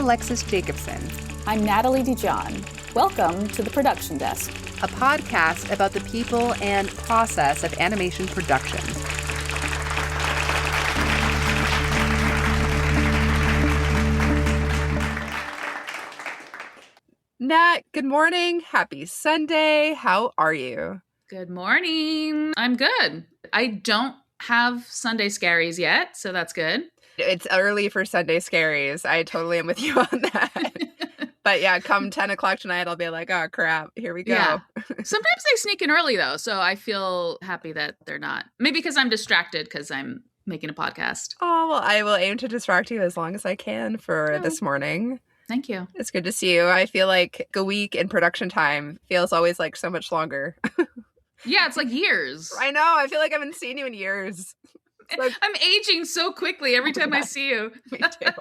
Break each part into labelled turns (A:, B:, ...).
A: Alexis Jacobson.
B: I'm Natalie Dijon. Welcome to the Production Desk,
A: A podcast about the people and process of animation production. Nat, good morning. Happy Sunday. How are you?
B: Good morning. I'm good. I don't have Sunday scaries yet, so that's good.
A: It's early for Sunday scaries. I totally am with you on that. But yeah, come 10 o'clock tonight, I'll be like, oh, crap, here we go.
B: Yeah. Sometimes they sneak in early, though, so I feel happy that they're not. Maybe because I'm distracted because I'm making a podcast.
A: Oh, well, I will aim to distract you as long as I can for this morning.
B: Thank you.
A: It's good to see you. I feel like a week in production time feels always like so much longer.
B: Yeah, it's like years.
A: I know. I feel like I haven't seen you in years. Like,
B: I'm aging so quickly every time I see you.
A: Me too.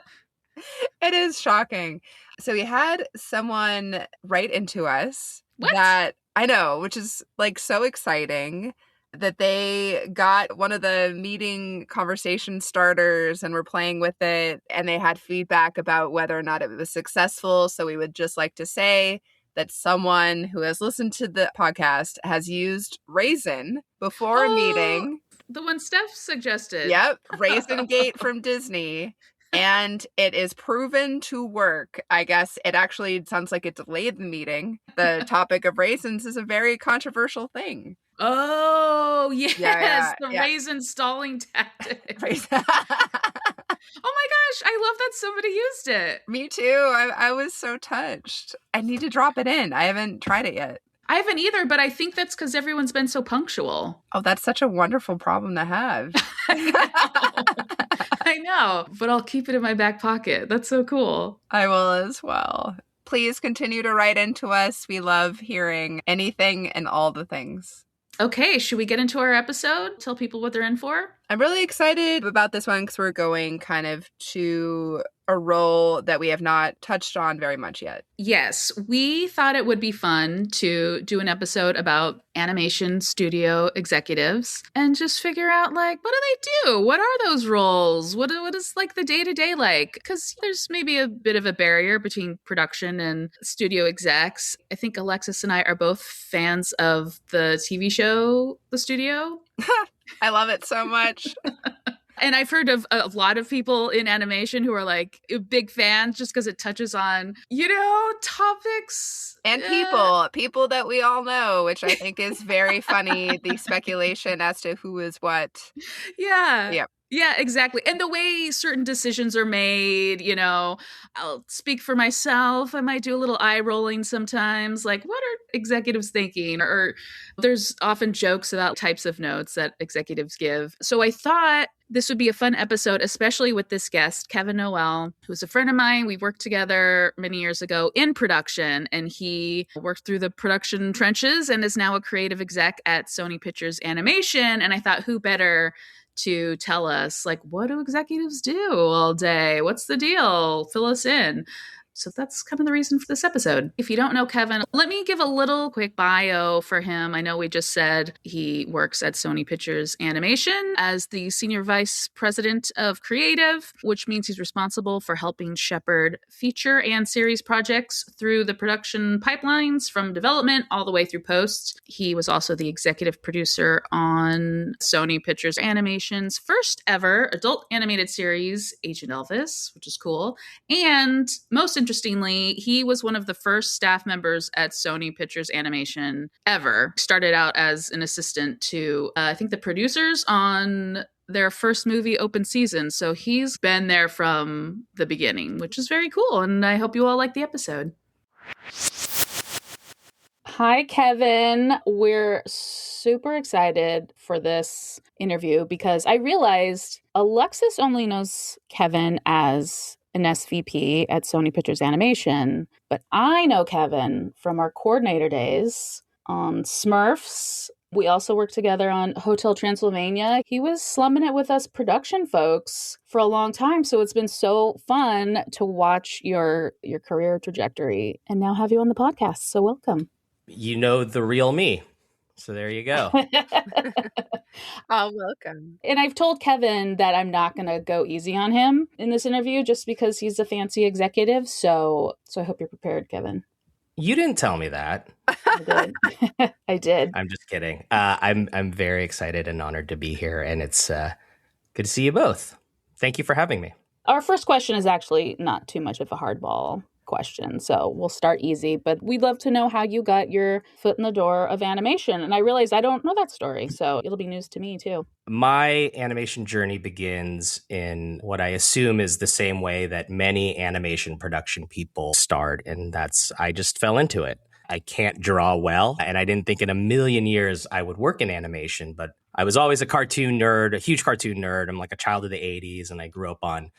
A: It is shocking. So we had someone write into us that I know, which is like so exciting that they got one of the meeting conversation starters and were playing with it, and they had feedback about whether or not it was successful. So we would just like to say that someone who has listened to the podcast has used Raisin before a meeting.
B: The one Steph suggested.
A: Yep. Raisin Gate from Disney. And it is proven to work. I guess it actually sounds like it delayed the meeting. The topic of raisins is a very controversial thing.
B: Oh, yes. The raisin stalling tactic. Oh my gosh, I love that somebody used it.
A: Me too. I was so touched. I need to drop it in. I haven't tried it yet.
B: I haven't either, but I think that's because everyone's been so punctual.
A: Oh, that's such a wonderful problem to have.
B: I know, but I'll keep it in my back pocket. That's so cool.
A: I will as well. Please continue to write into us. We love hearing anything and all the things.
B: Okay, should we get into our episode? Tell people what they're in for?
A: I'm really excited about this one because we're going kind of to a role that we have not touched on very much yet.
B: Yes, we thought it would be fun to do an episode about animation studio executives and just figure out, like, what do they do? What are those roles? What is like the day-to-day like? Because there's maybe a bit of a barrier between production and studio execs. I think Alexis and I are both fans of the TV show, The Studio.
A: I love it so much.
B: And I've heard of a lot of people in animation who are like big fans just because it touches on, topics.
A: And people that we all know, which I think is very funny, the speculation as to who is what.
B: Yeah.
A: Yep.
B: Yeah, exactly. And the way certain decisions are made, I'll speak for myself. I might do a little eye rolling sometimes. Like, what are executives thinking? Or there's often jokes about types of notes that executives give. So I thought this would be a fun episode, especially with this guest, Kevin Noel, who's a friend of mine. We worked together many years ago in production, and he worked through the production trenches and is now a creative exec at Sony Pictures Animation. And I thought, who better to tell us, like, what do executives do all day? What's the deal? Fill us in. So that's kind of the reason for this episode. If you don't know Kevin, let me give a little quick bio for him. I know we just said he works at Sony Pictures Animation as the Senior Vice President of Creative, which means he's responsible for helping shepherd feature and series projects through the production pipelines from development all the way through post. He was also the executive producer on Sony Pictures Animation's first ever adult animated series, Agent Elvis, which is cool. And most interestingly, he was one of the first staff members at Sony Pictures Animation ever. Started out as an assistant to, I think, the producers on their first movie, Open Season. So he's been there from the beginning, which is very cool. And I hope you all like the episode. Hi, Kevin. We're super excited for this interview because I realized Alexis only knows Kevin as an SVP at Sony Pictures Animation, but I know Kevin from our coordinator days on Smurfs. We also worked together on Hotel Transylvania. He was slumming it with us production folks for a long time, so it's been so fun to watch your career trajectory and now have you on the podcast. So welcome.
C: You know the real me. So there you go.
A: Oh, welcome.
B: And I've told Kevin that I'm not going to go easy on him in this interview just because he's a fancy executive. So I hope you're prepared, Kevin.
C: You didn't tell me that.
B: I did. I did.
C: I'm just kidding. I'm very excited and honored to be here, and it's good to see you both. Thank you for having me.
B: Our first question is actually not too much of a hardball question, so we'll start easy, but we'd love to know how you got your foot in the door of animation. And I realize I don't know that story, so it'll be news to me too.
C: My animation journey begins in what I assume is the same way that many animation production people start, and that's I just fell into it. I can't draw well, and I didn't think in a million years I would work in animation, but I was always a cartoon nerd, a huge cartoon nerd. I'm like a child of the 80s, and I grew up on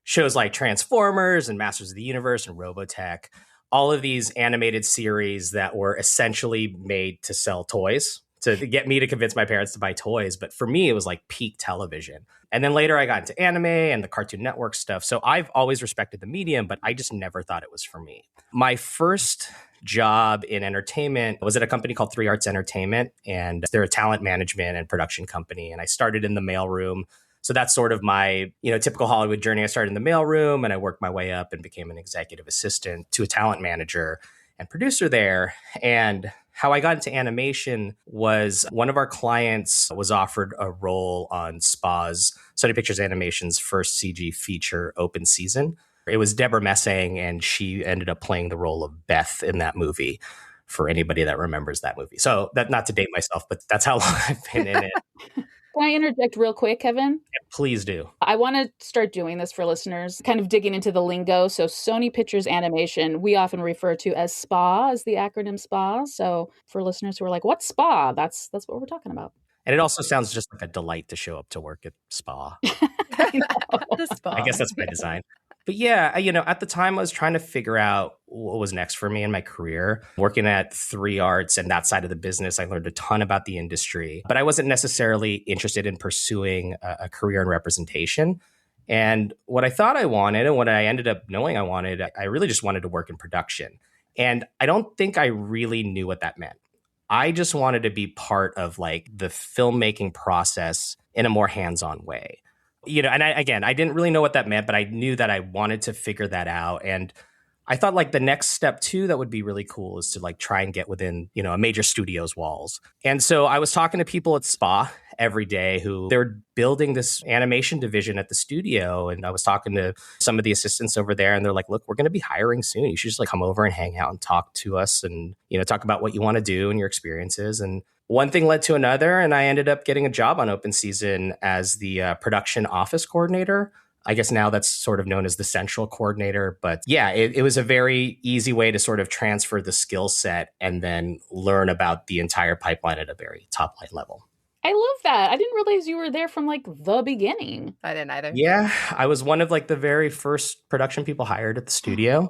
C: shows like Transformers and Masters of the Universe and Robotech, all of these animated series that were essentially made to sell toys, to get me to convince my parents to buy toys. But for me, it was like peak television. And then later I got into anime and the Cartoon Network stuff. So I've always respected the medium, but I just never thought it was for me. My first job in entertainment was at a company called 3 Arts Entertainment, and they're a talent management and production company. And I started in the mailroom. So that's sort of my, typical Hollywood journey. I started in the mailroom and I worked my way up and became an executive assistant to a talent manager and producer there. And how I got into animation was one of our clients was offered a role on SPA's, Sony Pictures Animation's first CG feature open season. It was Deborah Messing, and she ended up playing the role of Beth in that movie, for anybody that remembers that movie. So that, not to date myself, but that's how long I've been in it.
B: Can I interject real quick, Kevin?
C: Yeah, please do.
B: I want to start doing this for listeners, kind of digging into the lingo. So Sony Pictures Animation, we often refer to as SPA, as the acronym SPA. So for listeners who are like, what's SPA? That's what we're talking about.
C: And it also sounds just like a delight to show up to work at SPA.
A: The spa.
C: I guess that's by design. But yeah, at the time I was trying to figure out what was next for me in my career. Working at 3 Arts and that side of the business, I learned a ton about the industry, but I wasn't necessarily interested in pursuing a career in representation. And what I thought I wanted and what I ended up knowing I wanted, I really just wanted to work in production. And I don't think I really knew what that meant. I just wanted to be part of like the filmmaking process in a more hands-on way. And I didn't really know what that meant, but I knew that I wanted to figure that out. And I thought like the next step too, that would be really cool is to like try and get within, a major studio's walls. And so I was talking to people at SPA every day who they're building this animation division at the studio. And I was talking to some of the assistants over there, and they're like, look, we're going to be hiring soon. You should just like come over and hang out and talk to us and, talk about what you want to do and your experiences. And one thing led to another, and I ended up getting a job on open season as the production office coordinator. I guess now that's sort of known as the central coordinator. But yeah, it was a very easy way to sort of transfer the skill set and then learn about the entire pipeline at a very top line level.
B: I love that. I didn't realize you were there from like the beginning.
A: I didn't either.
C: Yeah, I was one of like the very first production people hired at the studio,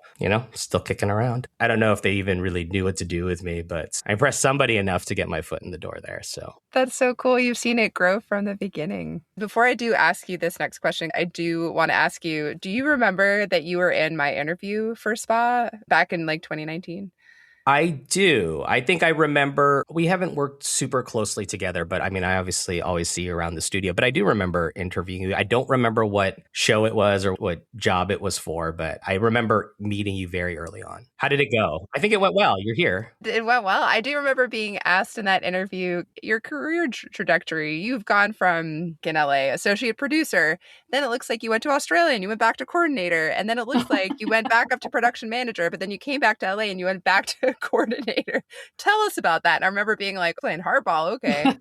C: still kicking around. I don't know if they even really knew what to do with me, but I impressed somebody enough to get my foot in the door there. So
A: that's so cool. You've seen it grow from the beginning. Before I do ask you this next question, I do want to ask you, do you remember that you were in my interview for SPA back in like 2019?
C: I do. I think I remember, we haven't worked super closely together, but I mean, I obviously always see you around the studio, but I do remember interviewing you. I don't remember what show it was or what job it was for, but I remember meeting you very early on. How did it go? I think it went well. You're here.
A: It went well. I do remember being asked in that interview, your career trajectory. You've gone from in LA, associate producer, then it looks like you went to Australia and you went back to coordinator, and then it looks like you went back up to production manager, but then you came back to LA and you went back to coordinator. Tell us about that. And I remember being like, playing hardball, okay.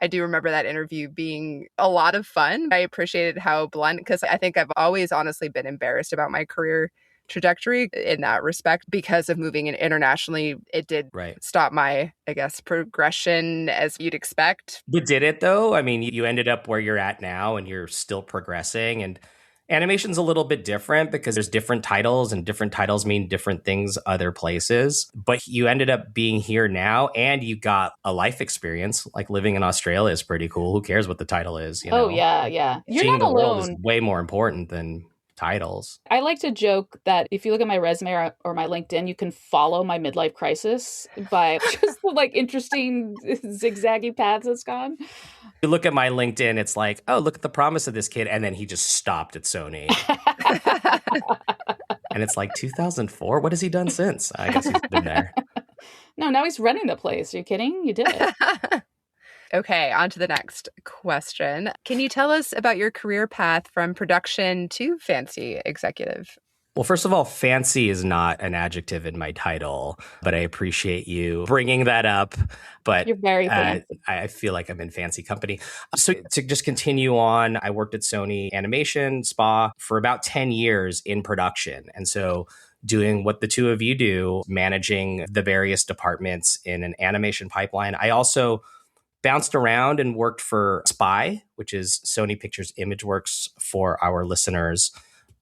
A: I do remember that interview being a lot of fun. I appreciated how blunt, because I think I've always honestly been embarrassed about my career trajectory in that respect because of moving in internationally. It did stop my, I guess, progression as you'd expect.
C: But did it though? I mean, you ended up where you're at now and you're still progressing, and animation's a little bit different because there's different titles and different titles mean different things other places. But you ended up being here now and you got a life experience. Like living in Australia is pretty cool. Who cares what the title is?
B: Oh, yeah. You're
C: Seeing
B: not
C: the world is
B: alone.
C: way more important than titles.
B: I like to joke that if you look at my resume or my LinkedIn, you can follow my midlife crisis by just the like interesting zigzaggy paths it's gone.
C: You look at my LinkedIn, it's like, oh, look at the promise of this kid. And then he just stopped at Sony. And it's like 2004. What has he done since? I guess he's been there.
B: No, now he's running the place. Are you kidding? You did it.
A: Okay, on to the next question. Can you tell us about your career path from production to fancy executive?
C: Well, first of all, fancy is not an adjective in my title, but I appreciate you bringing that up. But
B: you're very fancy.
C: I feel like I'm in fancy company. So to just continue on, I worked at Sony Animation Spa for about 10 years in production. And so doing what the two of you do, managing the various departments in an animation pipeline. I also bounced around and worked for SPY, which is Sony Pictures Imageworks for our listeners.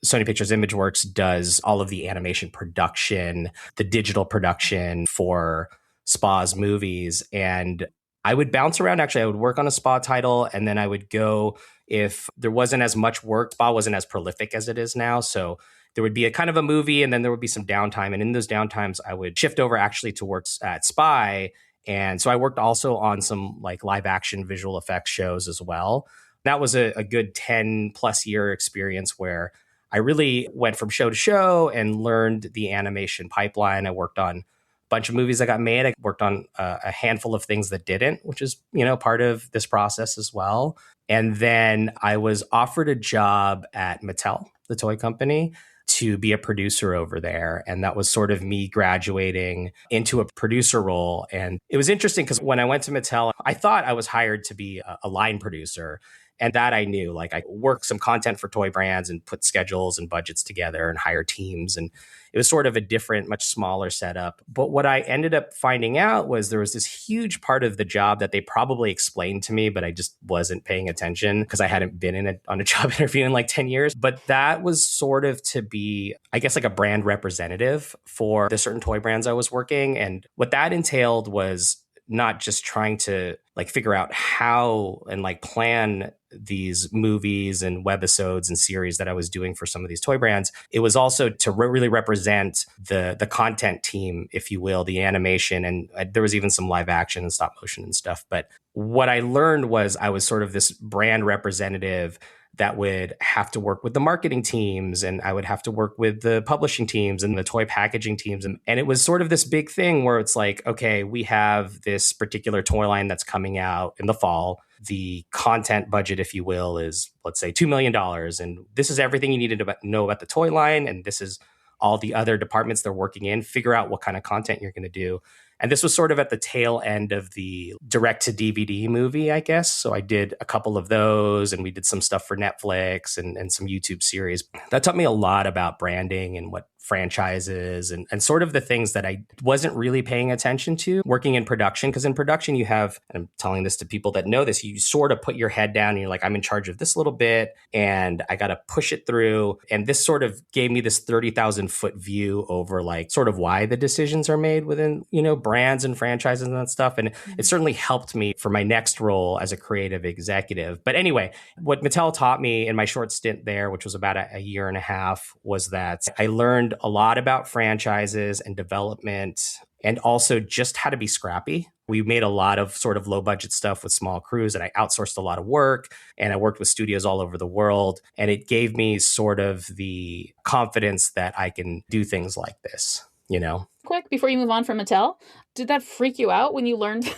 C: Sony Pictures Imageworks does all of the animation production, the digital production for SPA's movies. And I would bounce around. Actually, I would work on a SPA title, and then I would go, if there wasn't as much work, SPA wasn't as prolific as it is now. So there would be a kind of a movie, and then there would be some downtime. And in those downtimes, I would shift over actually to work at SPY. And so I worked also on some like live action visual effects shows as well. That was a good 10 plus year experience where I really went from show to show and learned the animation pipeline. I worked on a bunch of movies that got made. I worked on a handful of things that didn't, which is, part of this process as well. And then I was offered a job at Mattel, the toy company, to be a producer over there. And that was sort of me graduating into a producer role. And it was interesting because when I went to Mattel, I thought I was hired to be a line producer. And that I knew, like I worked some content for toy brands and put schedules and budgets together and hire teams. And it was sort of a different, much smaller setup. But what I ended up finding out was there was this huge part of the job that they probably explained to me, but I just wasn't paying attention because I hadn't been on a job interview in like 10 years. But that was sort of to be, I guess, like a brand representative for the certain toy brands I was working. And what that entailed was not just trying to like figure out how and like plan these movies and webisodes and series that I was doing for some of these toy brands. It was also to really represent the content team, if you will, the animation. And there was even some live action and stop motion and stuff. But what I learned was I was sort of this brand representative that would have to work with the marketing teams, and I would have to work with the publishing teams and the toy packaging teams. And it was sort of this big thing where it's like, okay, we have this particular toy line that's coming out in the fall. The content budget, if you will, is, let's say, $2 million. And this is everything you need to know about the toy line. And this is all the other departments they're working in. Figure out what kind of content you're going to do. And this was sort of at the tail end of the direct-to-DVD movie, I guess. So I did a couple of those, and we did some stuff for Netflix and some YouTube series. That taught me a lot about branding and what franchises and sort of the things that I wasn't really paying attention to working in production. Because in production, you have, and I'm telling this to people that know this, you sort of put your head down and you're like, I'm in charge of this little bit and I got to push it through. And this sort of gave me this 30,000 foot view over like sort of why the decisions are made within, brands and franchises and that stuff. And it certainly helped me for my next role as a creative executive. But anyway, what Mattel taught me in my short stint there, which was about a year and a half, was that I learned a lot about franchises and development and also just how to be scrappy. We made a lot of sort of low budget stuff with small crews, and I outsourced a lot of work, and I worked with studios all over the world. And it gave me sort of the confidence that I can do things like this,
B: Quick, before you move on from Mattel, did that freak you out when you learned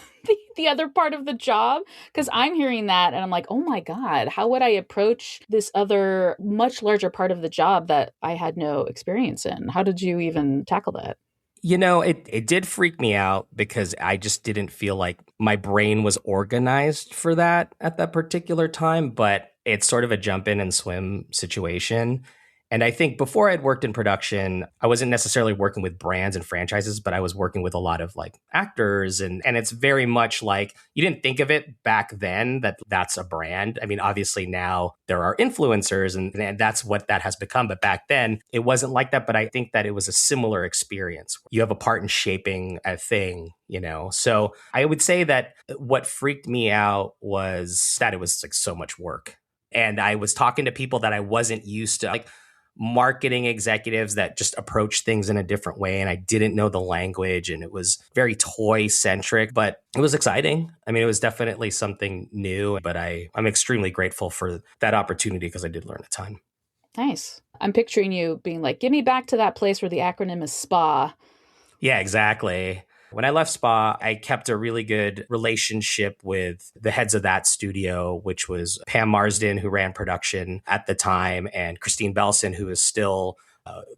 B: the other part of the job? Because I'm hearing that and I'm like, oh my God, how would I approach this other much larger part of the job that I had no experience in? How did you even tackle that?
C: It did freak me out because I just didn't feel like my brain was organized for that at that particular time. But it's sort of a jump in and swim situation. And I think before I'd worked in production, I wasn't necessarily working with brands and franchises, but I was working with a lot of like actors. And it's very much like you didn't think of it back then that that's a brand. I mean, obviously now there are influencers and that's what that has become. But back then it wasn't like that. But I think that it was a similar experience. You have a part in shaping a thing, So I would say that what freaked me out was that it was like so much work. And I was talking to people that I wasn't used to. Like, marketing executives that just approach things in a different way. And I didn't know the language and it was very toy centric, but it was exciting. I mean, it was definitely something new, but I'm extremely grateful for that opportunity because I did learn a ton.
D: Nice. I'm picturing you being like, give me back to that place where the acronym is SPA.
C: Yeah, exactly. When I left SPA, I kept a really good relationship with the heads of that studio, which was Pam Marsden, who ran production at the time, and Christine Belson, who is still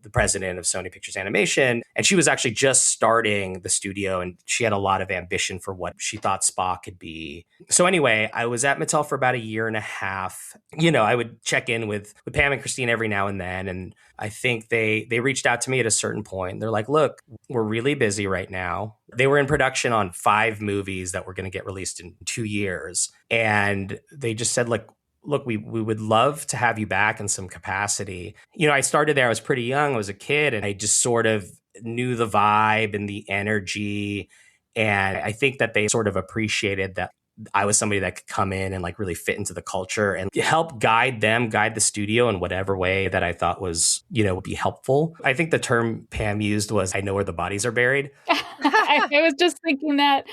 C: the president of Sony Pictures Animation. And she was actually just starting the studio, and she had a lot of ambition for what she thought SPA could be. So anyway, I was at Mattel for about a year and a half. You know, I would check in with Pam and Christine every now and then. And I think they reached out to me at a certain point. They're like, look, we're really busy right now. They were in production on 5 movies that were going to get released in 2 years. And they just said, like, look, we would love to have you back in some capacity. You know, I started there, I was pretty young, I was a kid, and I just sort of knew the vibe and the energy. And I think that they sort of appreciated that I was somebody that could come in and like really fit into the culture and help guide the studio in whatever way that I thought was, you know, would be helpful. I think the term Pam used was, I know where the bodies are buried.
D: I was just thinking that.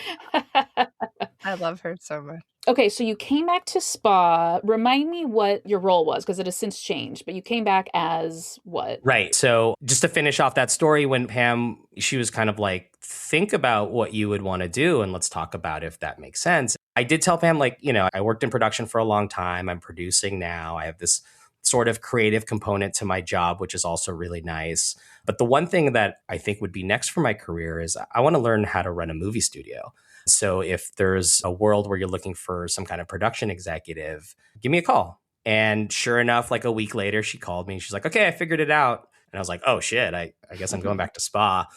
A: I love her so much.
D: Okay, so you came back to SPA. Remind me what your role was, because it has since changed, but you came back as what?
C: Right. So just to finish off that story, when Pam, she was kind of like, think about what you would want to do and let's talk about if that makes sense. I did tell Pam, like, you know, I worked in production for a long time. I'm producing now. I have this sort of creative component to my job, which is also really nice. But the one thing that I think would be next for my career is I want to learn how to run a movie studio. So if there's a world where you're looking for some kind of production executive, give me a call. And sure enough, like a week later, she called me and she's like, okay, I figured it out. And I was like, oh shit, I guess I'm going back to SPA.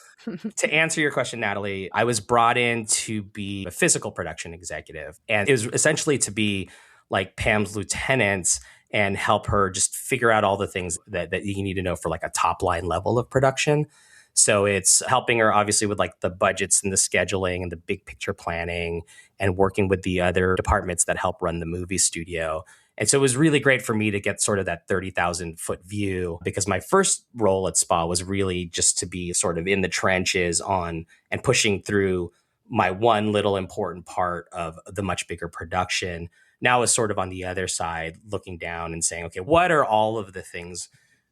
C: To answer your question, Natalie, I was brought in to be a physical production executive. And it was essentially to be like Pam's lieutenant and help her just figure out all the things that you need to know for like a top line level of production. So it's helping her obviously with like the budgets and the scheduling and the big picture planning and working with the other departments that help run the movie studio. And so it was really great for me to get sort of that 30,000 foot view, because my first role at SPA was really just to be sort of in the trenches on and pushing through my one little important part of the much bigger production. Now is sort of on the other side, looking down and saying, okay, what are all of the things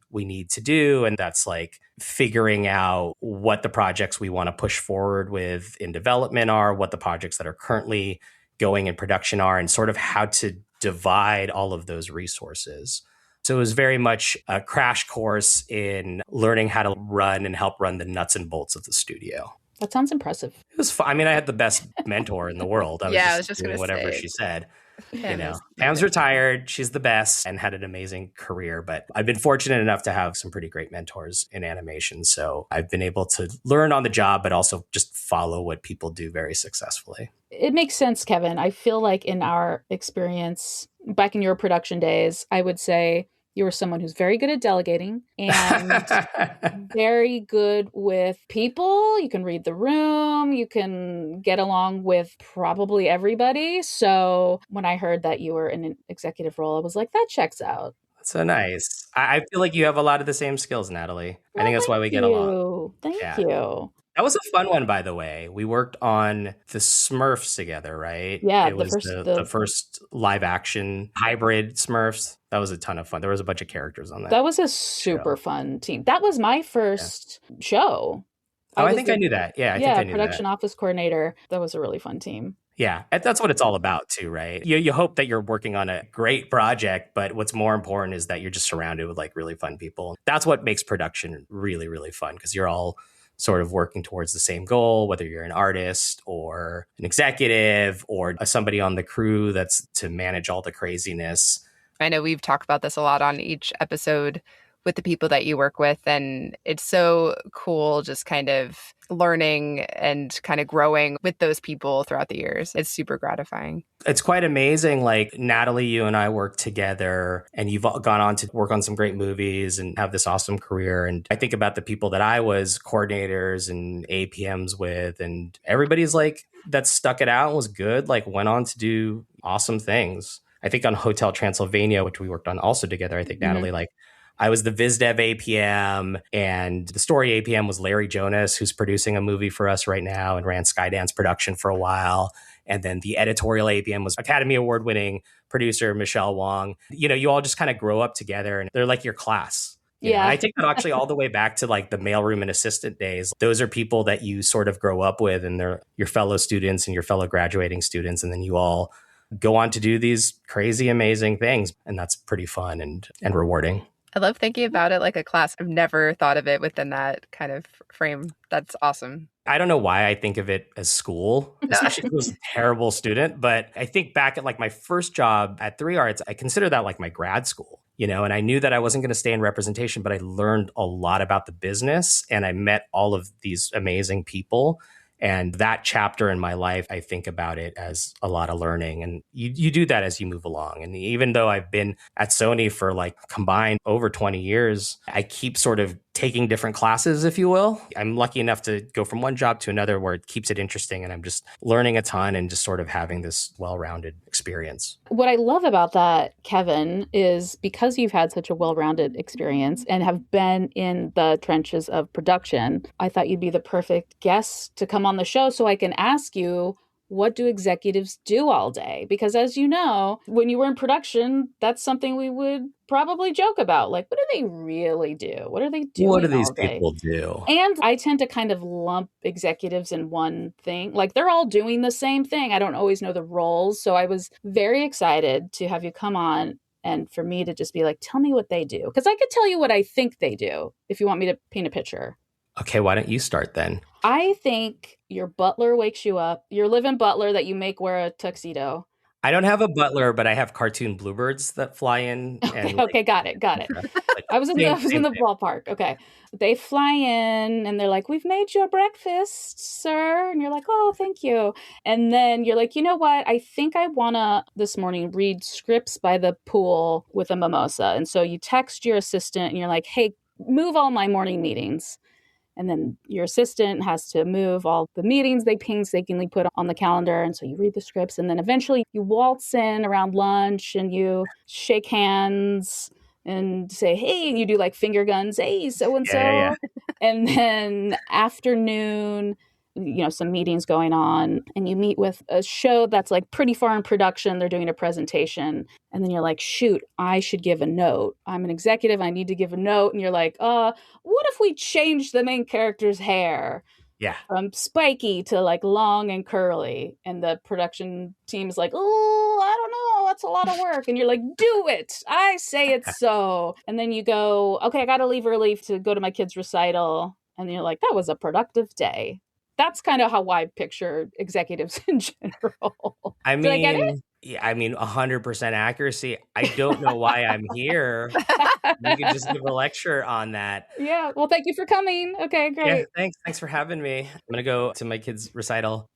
C: we need to do? And that's like figuring out what the projects we want to push forward with in development are, what the projects that are currently going in production are, and sort of how to divide all of those resources. So it was very much a crash course in learning how to run and help run the nuts and bolts of the studio.
D: That sounds impressive.
C: It was fun. I mean, I had the best mentor in the world. I was just doing whatever she said. You know, Pam's retired. She's the best and had an amazing career. But I've been fortunate enough to have some pretty great mentors in animation. So I've been able to learn on the job, but also just follow what people do very successfully.
D: It makes sense, Kevin. I feel like in our experience back in your production days, I would say you were someone who's very good at delegating and very good with people. You can read the room. You can get along with probably everybody. So when I heard that you were in an executive role, I was like, that checks out.
C: So nice. I feel like you have a lot of the same skills, Natalie. I think that's why we get along.
D: Thank you.
C: That was a fun one, by the way. We worked on the Smurfs together, right?
D: Yeah,
C: it was the first live action hybrid Smurfs. That was a ton of fun. There was a bunch of characters on that.
D: That was a super fun team. That was my first show.
C: I think I knew that. Yeah, I think I knew
D: production office coordinator. That was a really fun team.
C: Yeah, that's what it's all about too, right? You hope that you're working on a great project, but what's more important is that you're just surrounded with like really fun people. That's what makes production really, really fun, because you're all sort of working towards the same goal, whether you're an artist or an executive or somebody on the crew that's to manage all the craziness.
A: I know we've talked about this a lot on each episode with the people that you work with, and it's so cool just kind of learning and kind of growing with those people throughout the years. It's super gratifying.
C: It's quite amazing. Like, Natalie, you and I work together and you've gone on to work on some great movies and have this awesome career. And I think about the people that I was coordinators and APMs with, and everybody's like that stuck it out and was good, like went on to do awesome things. I think on Hotel Transylvania, which we worked on also together, I think Natalie like I was the VizDev APM, and the story APM was Larry Jonas, who's producing a movie for us right now and ran Skydance production for a while. And then the editorial APM was Academy Award winning producer Michelle Wong. You all just kind of grow up together and they're like your class. And I take that actually all the way back to like the mailroom and assistant days. Those are people that you sort of grow up with, and they're your fellow students and your fellow graduating students. And then you all go on to do these crazy, amazing things. And that's pretty fun and rewarding.
A: I love thinking about it like a class. I've never thought of it within that kind of frame. That's awesome.
C: I don't know why I think of it as school, especially if I was a terrible student. But I think back at like my first job at 3 Arts, I consider that like my grad school, and I knew that I wasn't going to stay in representation, but I learned a lot about the business and I met all of these amazing people. And that chapter in my life, I think about it as a lot of learning. And you do that as you move along. And even though I've been at Sony for like combined over 20 years, I keep sort of taking different classes, if you will. I'm lucky enough to go from one job to another where it keeps it interesting. And I'm just learning a ton and just sort of having this well-rounded experience.
D: What I love about that, Kevin, is because you've had such a well-rounded experience and have been in the trenches of production, I thought you'd be the perfect guest to come on the show so I can ask you, what do executives do all day? Because as you know, when you were in production, that's something we would probably joke about. Like, what do they really do? What are they doing?
C: What do these people do?
D: And I tend to kind of lump executives in one thing. Like, they're all doing the same thing. I don't always know the roles. So I was very excited to have you come on and for me to just be like, tell me what they do. Because I could tell you what I think they do if you want me to paint a picture.
C: Okay, why don't you start then?
D: I think your butler wakes you up, your live-in butler that you make wear a tuxedo.
C: I don't have a butler, but I have cartoon bluebirds that fly in. And
D: okay, got it. I was in the ballpark. Okay. They fly in and they're like, we've made your breakfast, sir. And you're like, oh, thank you. And then you're like, you know what? I think I want to this morning read scripts by the pool with a mimosa. And so you text your assistant and you're like, hey, move all my morning meetings. And then your assistant has to move all the meetings they painstakingly put on the calendar. And so you read the scripts. And then eventually you waltz in around lunch and you shake hands and say, hey, and you do like finger guns. Hey, so-and-so.
C: Yeah.
D: And then afternoon, some meetings going on and you meet with a show that's like pretty far in production. They're doing a presentation. And then you're like, shoot, I should give a note. I'm an executive. I need to give a note. And you're like, what if we change the main character's hair?
C: Yeah.
D: From spiky to like long and curly. And the production team is like, oh, I don't know. That's a lot of work. And you're like, do it. I say it's so. And then you go, okay, I got to leave early to go to my kid's recital. And you're like, that was a productive day. That's kind of how I picture executives in general. Did I get it?
C: Yeah, 100% accuracy. I don't know why I'm here. You could just give a lecture on that.
D: Yeah. Well, thank you for coming. Okay, great.
C: Yeah, thanks. Thanks for having me. I'm going to go to my kid's recital.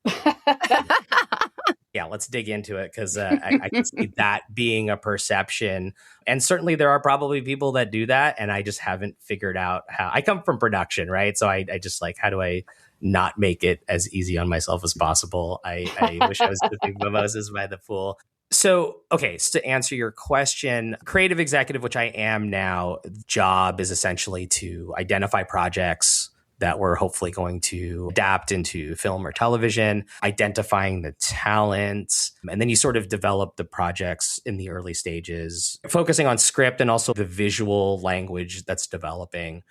C: Yeah, let's dig into it because I can see that being a perception. And certainly there are probably people that do that. And I just haven't figured out how. I come from production, right? So I just like, how do I not make it as easy on myself as possible? I wish I was sipping mimosas by the pool. So, okay, so to answer your question, creative executive, which I am now, job is essentially to identify projects that we're hopefully going to adapt into film or television, identifying the talents, and then you sort of develop the projects in the early stages, focusing on script and also the visual language that's developing.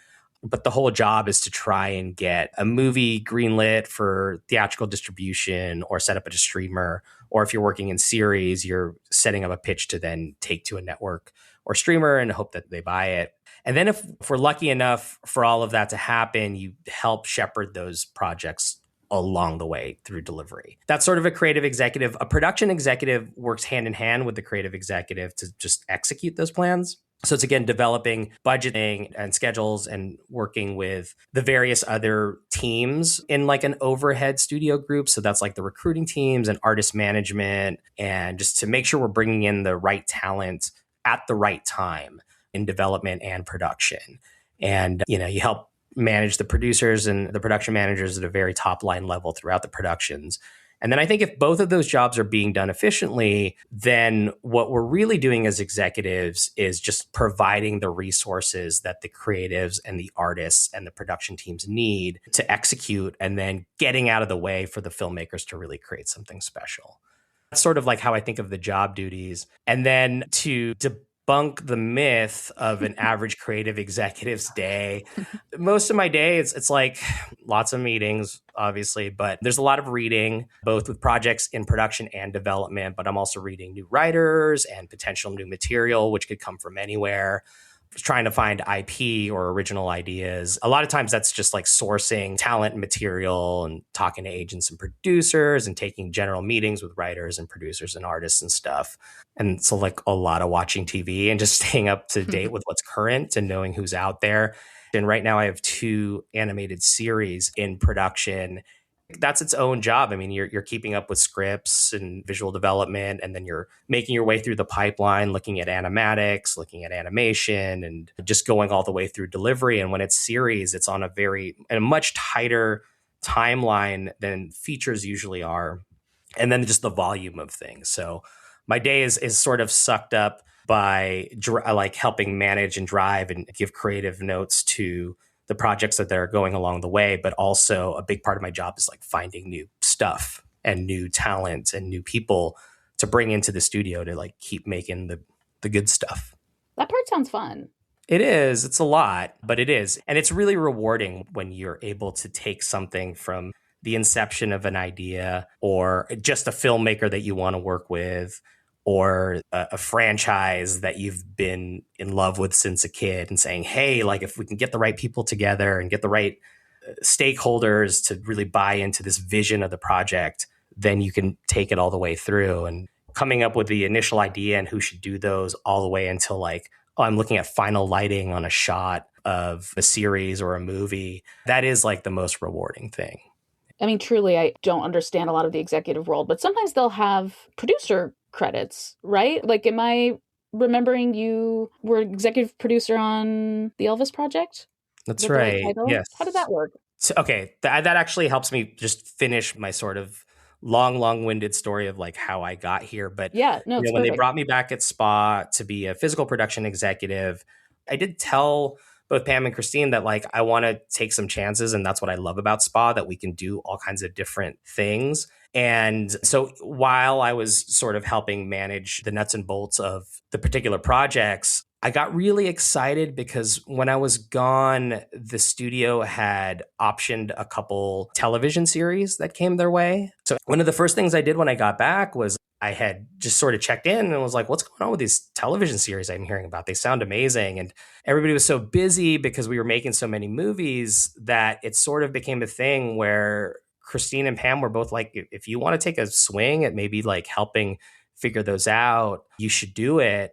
C: But the whole job is to try and get a movie greenlit for theatrical distribution or set up at a streamer. Or if you're working in series, you're setting up a pitch to then take to a network or streamer and hope that they buy it. And then if we're lucky enough for all of that to happen, you help shepherd those projects along the way through delivery. That's sort of a creative executive. A production executive works hand in hand with the creative executive to just execute those plans. So it's, again, developing budgeting and schedules and working with the various other teams in like an overhead studio group. So that's like the recruiting teams and artist management, and just to make sure we're bringing in the right talent at the right time in development and production. And, you help manage the producers and the production managers at a very top line level throughout the productions. And then I think if both of those jobs are being done efficiently, then what we're really doing as executives is just providing the resources that the creatives and the artists and the production teams need to execute, and then getting out of the way for the filmmakers to really create something special. That's sort of like how I think of the job duties. And then to debunk the myth of an average creative executive's day, most of my day, it's like lots of meetings, obviously, but there's a lot of reading, both with projects in production and development. But I'm also reading new writers and potential new material, which could come from anywhere. Trying to find IP or original ideas. A lot of times that's just like sourcing talent and material and talking to agents and producers and taking general meetings with writers and producers and artists and stuff. And so like a lot of watching TV and just staying up to date with what's current and knowing who's out there. And right now I have 2 animated series in production. That's its own job. I mean, you're keeping up with scripts and visual development, and then you're making your way through the pipeline, looking at animatics, looking at animation, and just going all the way through delivery. And when it's series, it's on a much tighter timeline than features usually are. And then just the volume of things. So my day is sort of sucked up by like helping manage and drive and give creative notes to the projects that are going along the way. But also a big part of my job is like finding new stuff and new talent and new people to bring into the studio to like keep making the good stuff.
D: That part sounds fun.
C: It is. It's a lot, but it is. And it's really rewarding when you're able to take something from the inception of an idea, or just a filmmaker that you want to work with, or a franchise that you've been in love with since a kid, and saying, hey, like if we can get the right people together and get the right stakeholders to really buy into this vision of the project, then you can take it all the way through. And coming up with the initial idea and who should do those all the way until like, oh, I'm looking at final lighting on a shot of a series or a movie. That is like the most rewarding thing.
D: I mean, truly, I don't understand a lot of the executive role, but sometimes they'll have producer credits, right? Like, am I remembering you were executive producer on the Elvis project?
C: That's right. Yes.
D: How did that work?
C: So, okay. That actually helps me just finish my sort of long-winded story of like how I got here. But
D: yeah, no,
C: when they brought me back at SPA to be a physical production executive, I did tell both Pam and Christine that like I want to take some chances, and that's what I love about SPA, that we can do all kinds of different things. And so while I was sort of helping manage the nuts and bolts of the particular projects, I got really excited because when I was gone, the studio had optioned a couple television series that came their way. So one of the first things I did when I got back was I had just sort of checked in and was like, what's going on with these television series I'm hearing about? They sound amazing. And everybody was so busy because we were making so many movies that it sort of became a thing where Christine and Pam were both like, if you want to take a swing at maybe like helping figure those out, you should do it.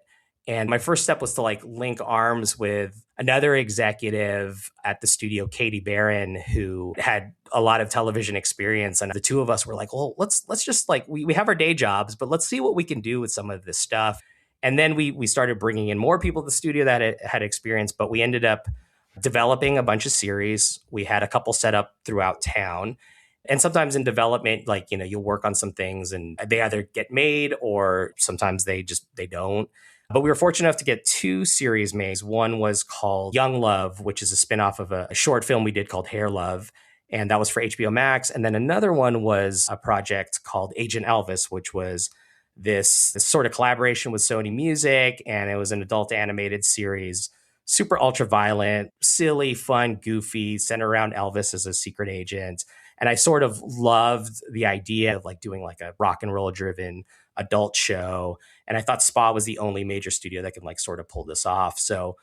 C: And my first step was to like link arms with another executive at the studio, Katie Barron, who had a lot of television experience. And the two of us were like, well, let's just like, we have our day jobs, but let's see what we can do with some of this stuff. And then we started bringing in more people to the studio that had experience, but we ended up developing a bunch of series. We had a couple set up throughout town. And sometimes in development, like, you know, you'll work on some things and they either get made or sometimes they don't. But we were fortunate enough to get 2 series made. One was called Young Love, which is a spinoff of a short film we did called Hair Love. And that was for HBO Max. And then another one was a project called Agent Elvis, which was this sort of collaboration with Sony Music. And it was an adult animated series, super ultra violent, silly, fun, goofy, centered around Elvis as a secret agent. And I sort of loved the idea of like doing like a rock and roll driven adult show. And I thought SPA was the only major studio that could like sort of pull this off. So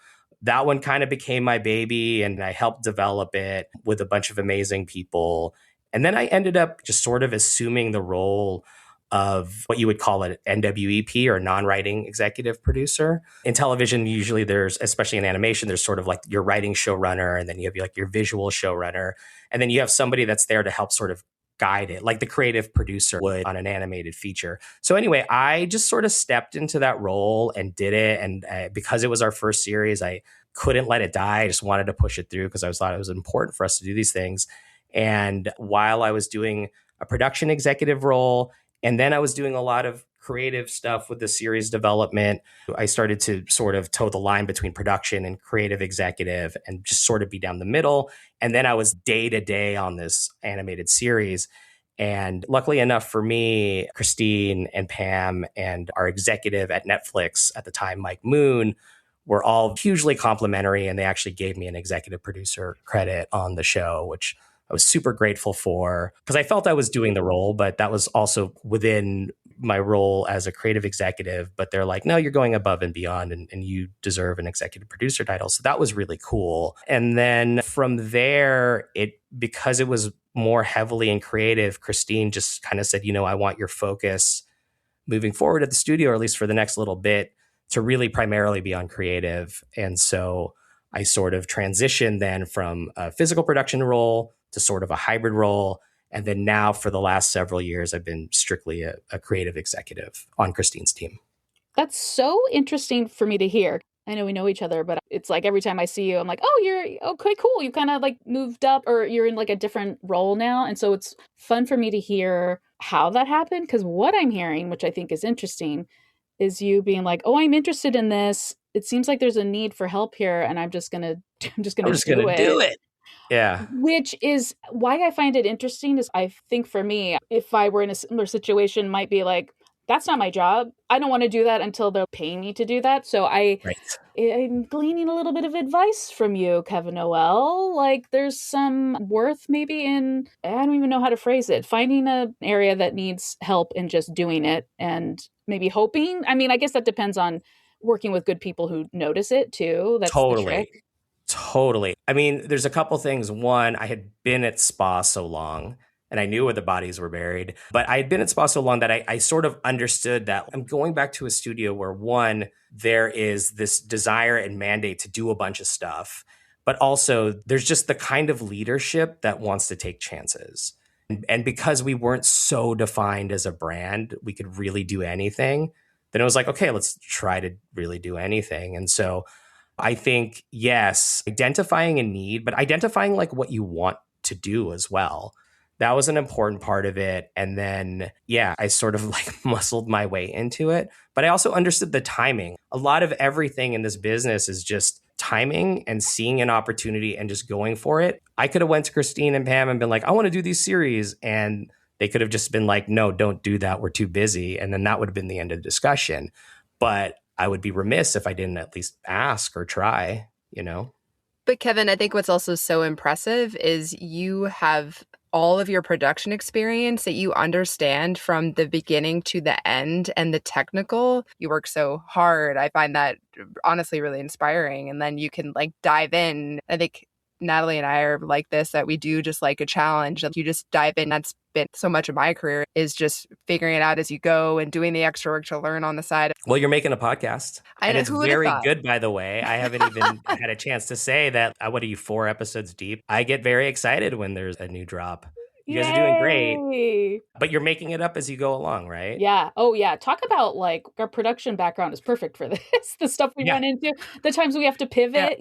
C: that one kind of became my baby, and I helped develop it with a bunch of amazing people. And then I ended up just sort of assuming the role of what you would call an NWEP, or non-writing executive producer. In television, usually there's, especially in animation, there's sort of like your writing showrunner, and then you have like your visual showrunner. And then you have somebody that's there to help sort of guide it, like the creative producer would on an animated feature. So anyway, I just sort of stepped into that role and did it. And because it was our first series, I couldn't let it die. I just wanted to push it through because I thought it was important for us to do these things. And while I was doing a production executive role. And then I was doing a lot of creative stuff with the series development. I started to sort of toe the line between production and creative executive and just sort of be down the middle. And then I was day to day on this animated series. And luckily enough for me, Christine and Pam and our executive at Netflix at the time, Mike Moon, were all hugely complimentary. And they actually gave me an executive producer credit on the show, which I was super grateful for because I felt I was doing the role, but that was also within my role as a creative executive. But they're like, no, you're going above and beyond and you deserve an executive producer title. So that was really cool. And then from there, because it was more heavily in creative, Christine just kind of said, I want your focus moving forward at the studio, or at least for the next little bit, to really primarily be on creative. And so I sort of transitioned then from a physical production role to sort of a hybrid role. And then now for the last several years, I've been strictly a creative executive on Christine's team.
D: That's so interesting for me to hear. I know we know each other, but it's like every time I see you, I'm like, oh, you're okay, cool. You kind of like moved up or you're in like a different role now. And so it's fun for me to hear how that happened. Because what I'm hearing, which I think is interesting, is you being like, oh, I'm interested in this. It seems like there's a need for help here. And I'm just going to do it.
C: Yeah.
D: Which is why I find it interesting is I think for me, if I were in a similar situation, might be like, that's not my job. I don't want to do that until they're paying me to do that. So I'm gleaning a little bit of advice from you, Kevin Noel. Like there's some worth maybe in, I don't even know how to phrase it, finding an area that needs help and just doing it and maybe hoping. I mean, I guess that depends on working with good people who notice it too. That's the trick.
C: Totally. I mean, there's a couple things. One, I had been at spa so long and I knew where the bodies were buried, but I had been at spa so long that I sort of understood that I'm going back to a studio where one, there is this desire and mandate to do a bunch of stuff, but also there's just the kind of leadership that wants to take chances. And because we weren't so defined as a brand, we could really do anything. Then it was like, okay, let's try to really do anything. And so I think, yes, identifying a need, but identifying like what you want to do as well. That was an important part of it. And then, I sort of like muscled my way into it. But I also understood the timing. A lot of everything in this business is just timing and seeing an opportunity and just going for it. I could have went to Christine and Pam and been like, I want to do these series. And they could have just been like, no, don't do that. We're too busy. And then that would have been the end of the discussion. But I would be remiss if I didn't at least ask or try,
A: But Kevin, I think what's also so impressive is you have all of your production experience that you understand from the beginning to the end and the technical. You work so hard. I find that honestly really inspiring. And then you can like dive in. I think Natalie and I are like this, that we do just like a challenge. Like you just dive in. That's been so much of my career is just figuring it out as you go and doing the extra work to learn on the side.
C: Well, you're making a podcast. And it's very good, by the way. I haven't even had a chance to say that. What are you, 4 episodes deep? I get very excited when there's a new drop. You guys are doing great. But you're making it up as you go along, right?
D: Yeah. Oh, yeah. Talk about like our production background is perfect for this. The stuff we run into, the times we have to pivot,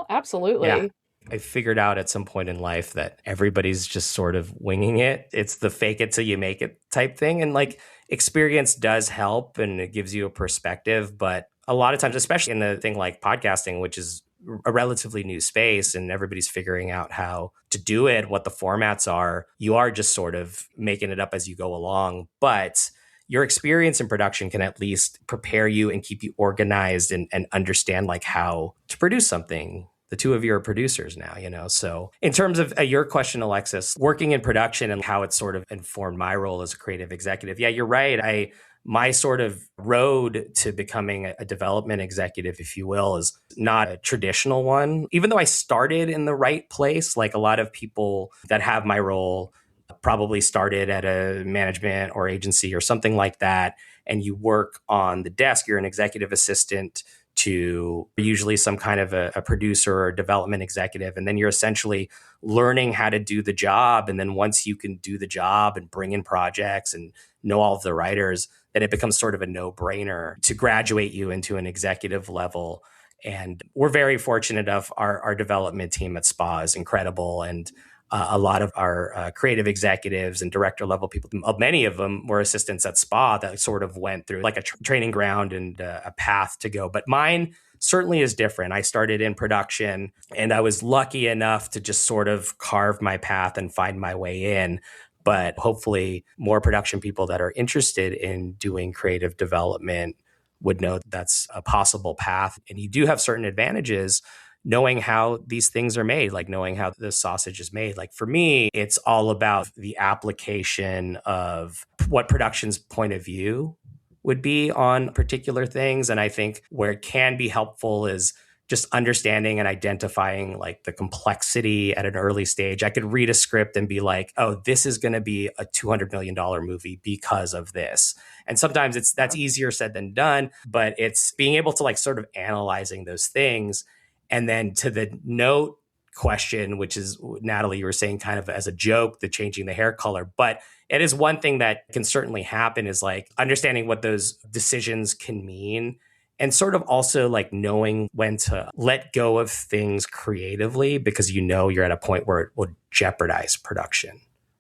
D: Absolutely.
C: Yeah. I figured out at some point in life that everybody's just sort of winging it. It's the fake it till you make it type thing. And like experience does help and it gives you a perspective. But a lot of times, especially in the thing like podcasting, which is a relatively new space and everybody's figuring out how to do it, what the formats are, you are just sort of making it up as you go along. But your experience in production can at least prepare you and keep you organized and understand like how to produce something. The two of you are producers now, So in terms of your question, Alexis, working in production and how it sort of informed my role as a creative executive. Yeah, you're right. My sort of road to becoming a development executive, if you will, is not a traditional one. Even though I started in the right place, like a lot of people that have my role probably started at a management or agency or something like that. And you work on the desk, you're an executive assistant to usually some kind of a producer or development executive. And then you're essentially learning how to do the job. And then once you can do the job and bring in projects and know all of the writers, then it becomes sort of a no-brainer to graduate you into an executive level. And we're very fortunate enough. Our development team at SPA is incredible. And A lot of our creative executives and director level people, many of them were assistants at SPA that sort of went through like a training ground and a path to go. But mine certainly is different. I started in production and I was lucky enough to just sort of carve my path and find my way in. But hopefully more production people that are interested in doing creative development would know that's a possible path. And you do have certain advantages knowing how these things are made, like knowing how the sausage is made. Like for me, it's all about the application of what production's point of view would be on particular things. And I think where it can be helpful is just understanding and identifying like the complexity at an early stage. I could read a script and be like, oh, this is going to be a $200 million movie because of this. And sometimes that's easier said than done, but it's being able to like sort of analyzing those things. And then to the note question, which is, Natalie, you were saying kind of as a joke, the changing the hair color. But it is one thing that can certainly happen is like understanding what those decisions can mean and sort of also like knowing when to let go of things creatively because you know you're at a point where it will jeopardize production,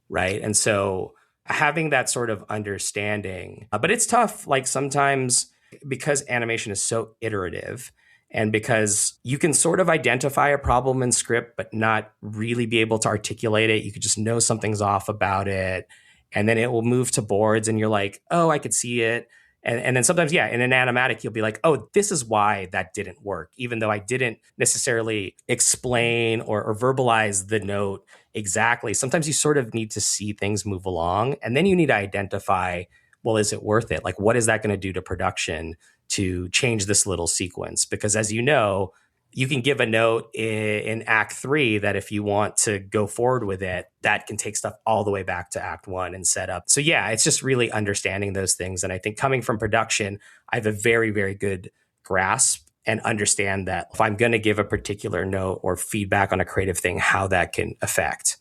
C: right? And so having that sort of understanding, but it's tough. Like sometimes because animation is so iterative, and because you can sort of identify a problem in script, but not really be able to articulate it, you could just know something's off about it. And then it will move to boards and you're like, oh, I could see it. And then sometimes, yeah, in an animatic, you'll be like, oh, this is why that didn't work, even though I didn't necessarily explain or verbalize the note exactly. Sometimes you sort of need to see things move along. And then you need to identify, well, is it worth it? Like, what is that going to do to production to change this little sequence? Because as you know, you can give a note in Act 3 that if you want to go forward with it, that can take stuff all the way back to Act 1 and set up. So yeah, it's just really understanding those things. And I think coming from production, I have a very, very good grasp and understand that if I'm going to give a particular note or feedback on a creative thing, how that can affect.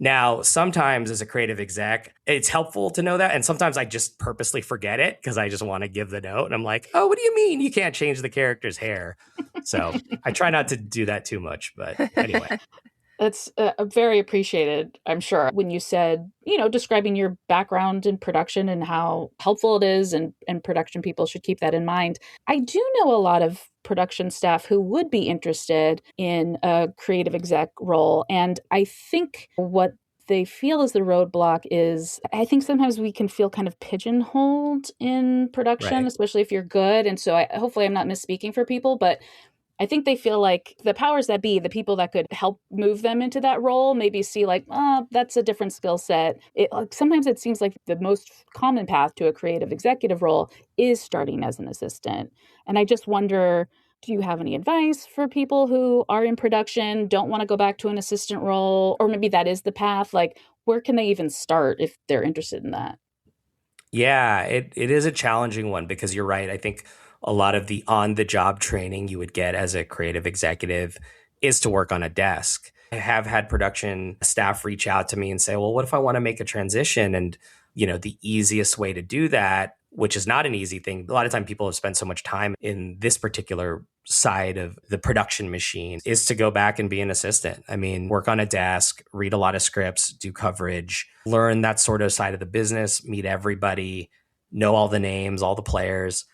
C: Now, sometimes as a creative exec, it's helpful to know that. And sometimes I just purposely forget it because I just want to give the note. And I'm like, oh, what do you mean you can't change the character's hair? So I try not to do that too much. But anyway.
D: That's very appreciated, I'm sure. When you said, describing your background in production and how helpful it is and production people should keep that in mind. I do know a lot of production staff who would be interested in a creative exec role. And I think what they feel is the roadblock is, I think sometimes we can feel kind of pigeonholed in production, right, especially if you're good. And so hopefully I'm not misspeaking for people, but I think they feel like the powers that be, the people that could help move them into that role, maybe see like, that's a different skill set. Sometimes it seems like the most common path to a creative executive role is starting as an assistant. And I just wonder, do you have any advice for people who are in production, don't want to go back to an assistant role, or maybe that is the path? Like, where can they even start if they're interested in that?
C: Yeah, it is a challenging one because you're right. I think a lot of the on-the-job training you would get as a creative executive is to work on a desk. I have had production staff reach out to me and say, well, what if I want to make a transition? And, the easiest way to do that, which is not an easy thing. A lot of time people have spent so much time in this particular side of the production machine is to go back and be an assistant. I mean, work on a desk, read a lot of scripts, do coverage, learn that sort of side of the business, meet everybody, know all the names, all the players.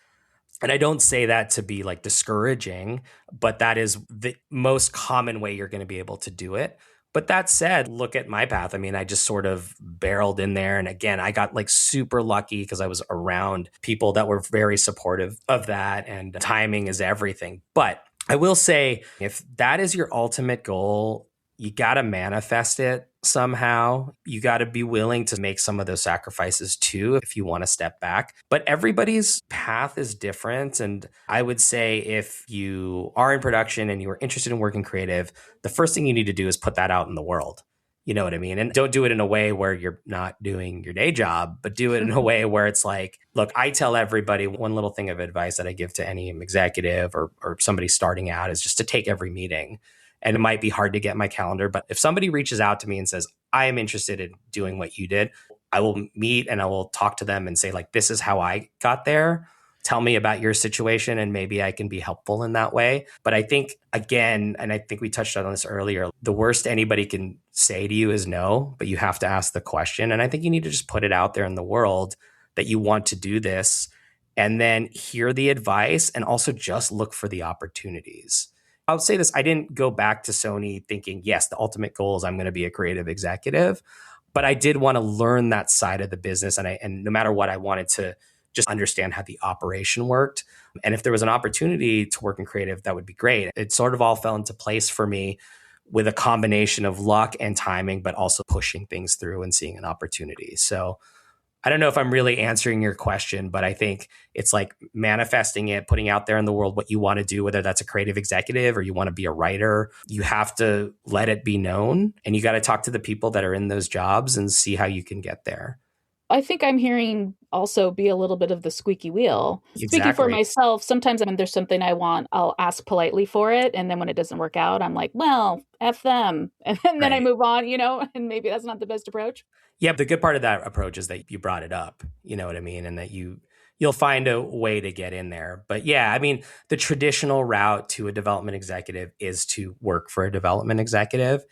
C: And I don't say that to be like discouraging, but that is the most common way you're going to be able to do it. But that said, look at my path. I mean, I just sort of barreled in there. And again, I got like super lucky because I was around people that were very supportive of that. And timing is everything. But I will say, if that is your ultimate goal, you got to manifest it somehow. You got to be willing to make some of those sacrifices too if you want to step back. But everybody's path is different. And I would say if you are in production and you are interested in working creative, the first thing you need to do is put that out in the world. You know what I mean? And don't do it in a way where you're not doing your day job, but do it in a way where it's like, look, I tell everybody one little thing of advice that I give to any executive or somebody starting out is just to take every meeting. And it might be hard to get my calendar, but if somebody reaches out to me and says, I am interested in doing what you did, I will meet and I will talk to them and say, like, this is how I got there. tell me about your situation and maybe I can be helpful in that way. But I think, again, and I think we touched on this earlier, the worst anybody can say to you is no, but you have to ask the question. And I think you need to just put it out there in the world that you want to do this and then hear the advice and also just look for the opportunities. I'll say this, I didn't go back to Sony thinking, yes, the ultimate goal is I'm going to be a creative executive. But I did want to learn that side of the business. And no matter what, I wanted to just understand how the operation worked. And if there was an opportunity to work in creative, that would be great. It sort of all fell into place for me with a combination of luck and timing, but also pushing things through and seeing an opportunity. So I don't know if I'm really answering your question, but I think it's like manifesting it, putting out there in the world what you want to do, whether that's a creative executive or you want to be a writer. You have to let it be known and you got to talk to the people that are in those jobs and see how you can get there.
D: I think I'm hearing also be a little bit of the squeaky wheel.
C: Exactly.
D: Speaking for myself, sometimes when there's something I want, I'll ask politely for it. And then when it doesn't work out, I'm like, well, F them. And then I move on, and maybe that's not the best approach.
C: Yeah, the good part of that approach is that you brought it up, you know what I mean? And that you'll find a way to get in there. But yeah, I mean, the traditional route to a development executive is to work for a development executive.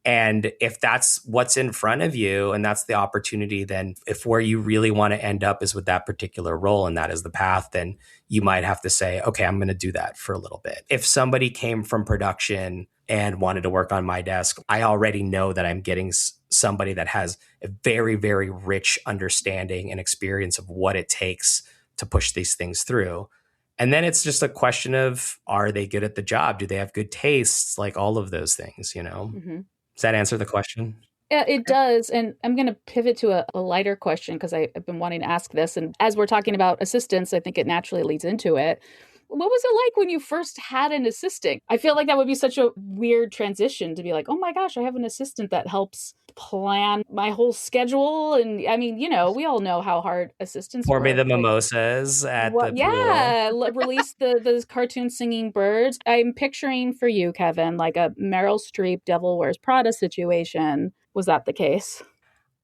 C: And if that's what's in front of you and that's the opportunity, then if where you really want to end up is with that particular role and that is the path, then you might have to say, okay, I'm going to do that for a little bit. If somebody came from production and wanted to work on my desk, I already know that I'm getting somebody that has a very, very rich understanding and experience of what it takes to push these things through. And then it's just a question of, are they good at the job? Do they have good tastes? Like all of those things, Mm-hmm. Does that answer the question?
D: Yeah, it does. And I'm going to pivot to a lighter question because I've been wanting to ask this. And as we're talking about assistants, I think it naturally leads into it. What was it like when you first had an assistant? I feel like that would be such a weird transition to be like, oh my gosh, I have an assistant that helps plan my whole schedule. And I mean, we all know how hard assistants
C: Pour
D: work.
C: me the mimosas at the pool.
D: Yeah, release the cartoon singing birds. I'm picturing for you, Kevin, like a Meryl Streep Devil Wears Prada situation. Was that the case?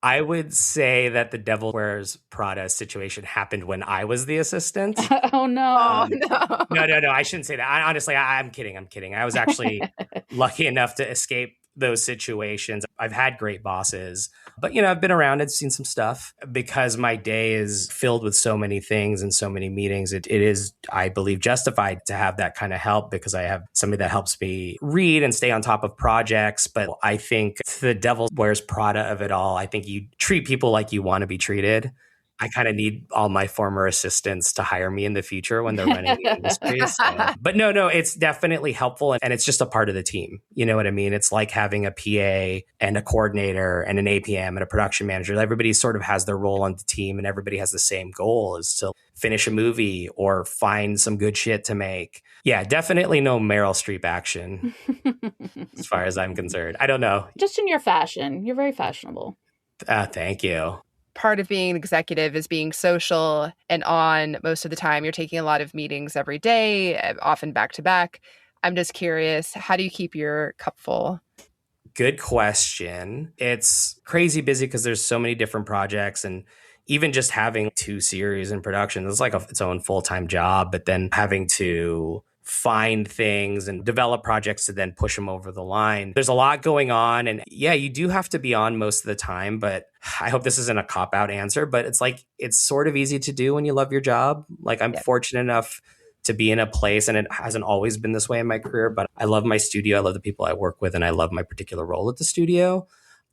C: I would say that the Devil Wears Prada situation happened when I was the assistant.
D: Oh, no.
C: No. I shouldn't say that. Honestly, I'm kidding. I was actually lucky enough to escape those situations. I've had great bosses, but I've been around and seen some stuff because my day is filled with so many things and so many meetings. It is, I believe, justified to have that kind of help because I have somebody that helps me read and stay on top of projects. But I think the Devil Wears Prada of it all, I think you treat people like you want to be treated. I kind of need all my former assistants to hire me in the future when they're running the industry. So. But no, it's definitely helpful. And it's just a part of the team. You know what I mean? It's like having a PA and a coordinator and an APM and a production manager. Everybody sort of has their role on the team and everybody has the same goal, is to finish a movie or find some good shit to make. Yeah, definitely no Meryl Streep action as far as I'm concerned. I don't know.
D: Just in your fashion. You're very fashionable.
C: Thank you.
A: Part of being an executive is being social and on most of the time. You're taking a lot of meetings every day, often back to back. I'm just curious, how do you keep your cup full?
C: Good question. It's crazy busy because there's so many different projects, and even just having 2 series in production is like its own full-time job, but then having to find things and develop projects to then push them over the line. There's a lot going on. And yeah, you do have to be on most of the time, but I hope this isn't a cop-out answer, but it's like, it's sort of easy to do when you love your job. Like I'm fortunate enough to be in a place, and it hasn't always been this way in my career, but I love my studio. I love the people I work with, and I love my particular role at the studio.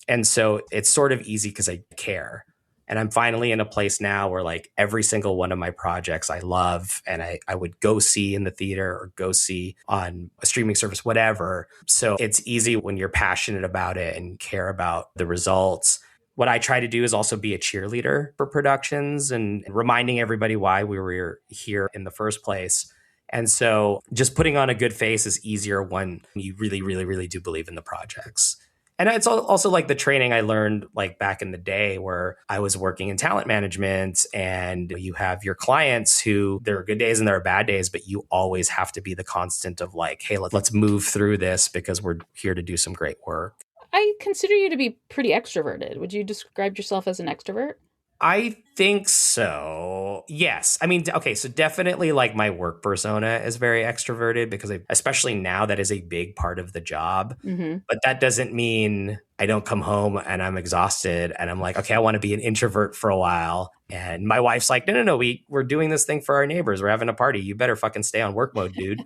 C: And so it's sort of easy because I care. And I'm finally in a place now where like every single one of my projects I love and I would go see in the theater or go see on a streaming service, whatever. So it's easy when you're passionate about it and care about the results. What I try to do is also be a cheerleader for productions and reminding everybody why we were here in the first place. And so just putting on a good face is easier when you really, really, really do believe in the projects. And it's also like the training I learned like back in the day where I was working in talent management, and you have your clients who there are good days and there are bad days, but you always have to be the constant of like, hey, let's move through this because we're here to do some great work.
D: I consider you to be pretty extroverted. Would you describe yourself as an extrovert?
C: I think so. Yes. I mean, okay, so definitely like my work persona is very extroverted because especially now that is a big part of the job.
D: Mm-hmm.
C: But that doesn't mean I don't come home and I'm exhausted and I'm like, okay, I want to be an introvert for a while. And my wife's like, no, we're doing this thing for our neighbors. We're having a party. You better fucking stay on work mode, dude.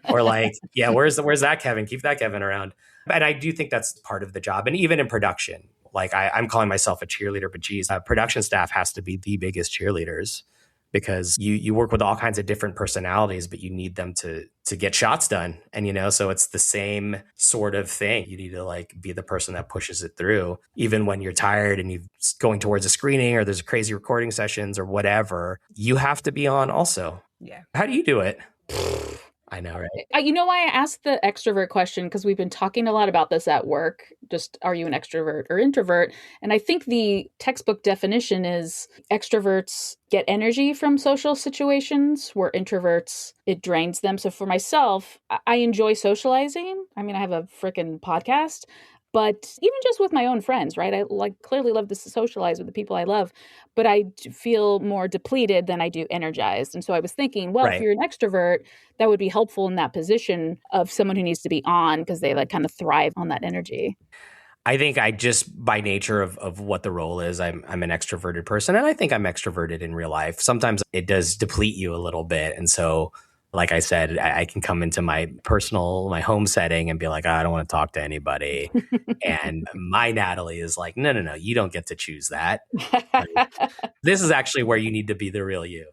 C: Or like, yeah, where's that Kevin? Keep that Kevin around. And I do think that's part of the job. And even in production, like I'm calling myself a cheerleader, but geez, production staff has to be the biggest cheerleaders because you work with all kinds of different personalities, but you need them to get shots done. And, so it's the same sort of thing. You need to like be the person that pushes it through, even when you're tired and you're going towards a screening or there's crazy recording sessions or whatever, you have to be on also.
A: Yeah.
C: How do you do it? I know, right?
D: You know why I asked the extrovert question? Because we've been talking a lot about this at work. Just, are you an extrovert or introvert? And I think the textbook definition is extroverts get energy from social situations, where introverts, it drains them. So for myself, I enjoy socializing. I mean, I have a freaking podcast. But even just with my own friends, right? I clearly love to socialize with the people I love, but I feel more depleted than I do energized. And so I was thinking, well, if you're an extrovert, that would be helpful in that position of someone who needs to be on because they like kind of thrive on that energy.
C: I think I just, by nature of what the role is, I'm an extroverted person. And I think I'm extroverted in real life. Sometimes it does deplete you a little bit. And so like I said, I can come into my home setting and be like, I don't want to talk to anybody. And my Natalie is like, no, you don't get to choose that. This is actually where you need to be the real you,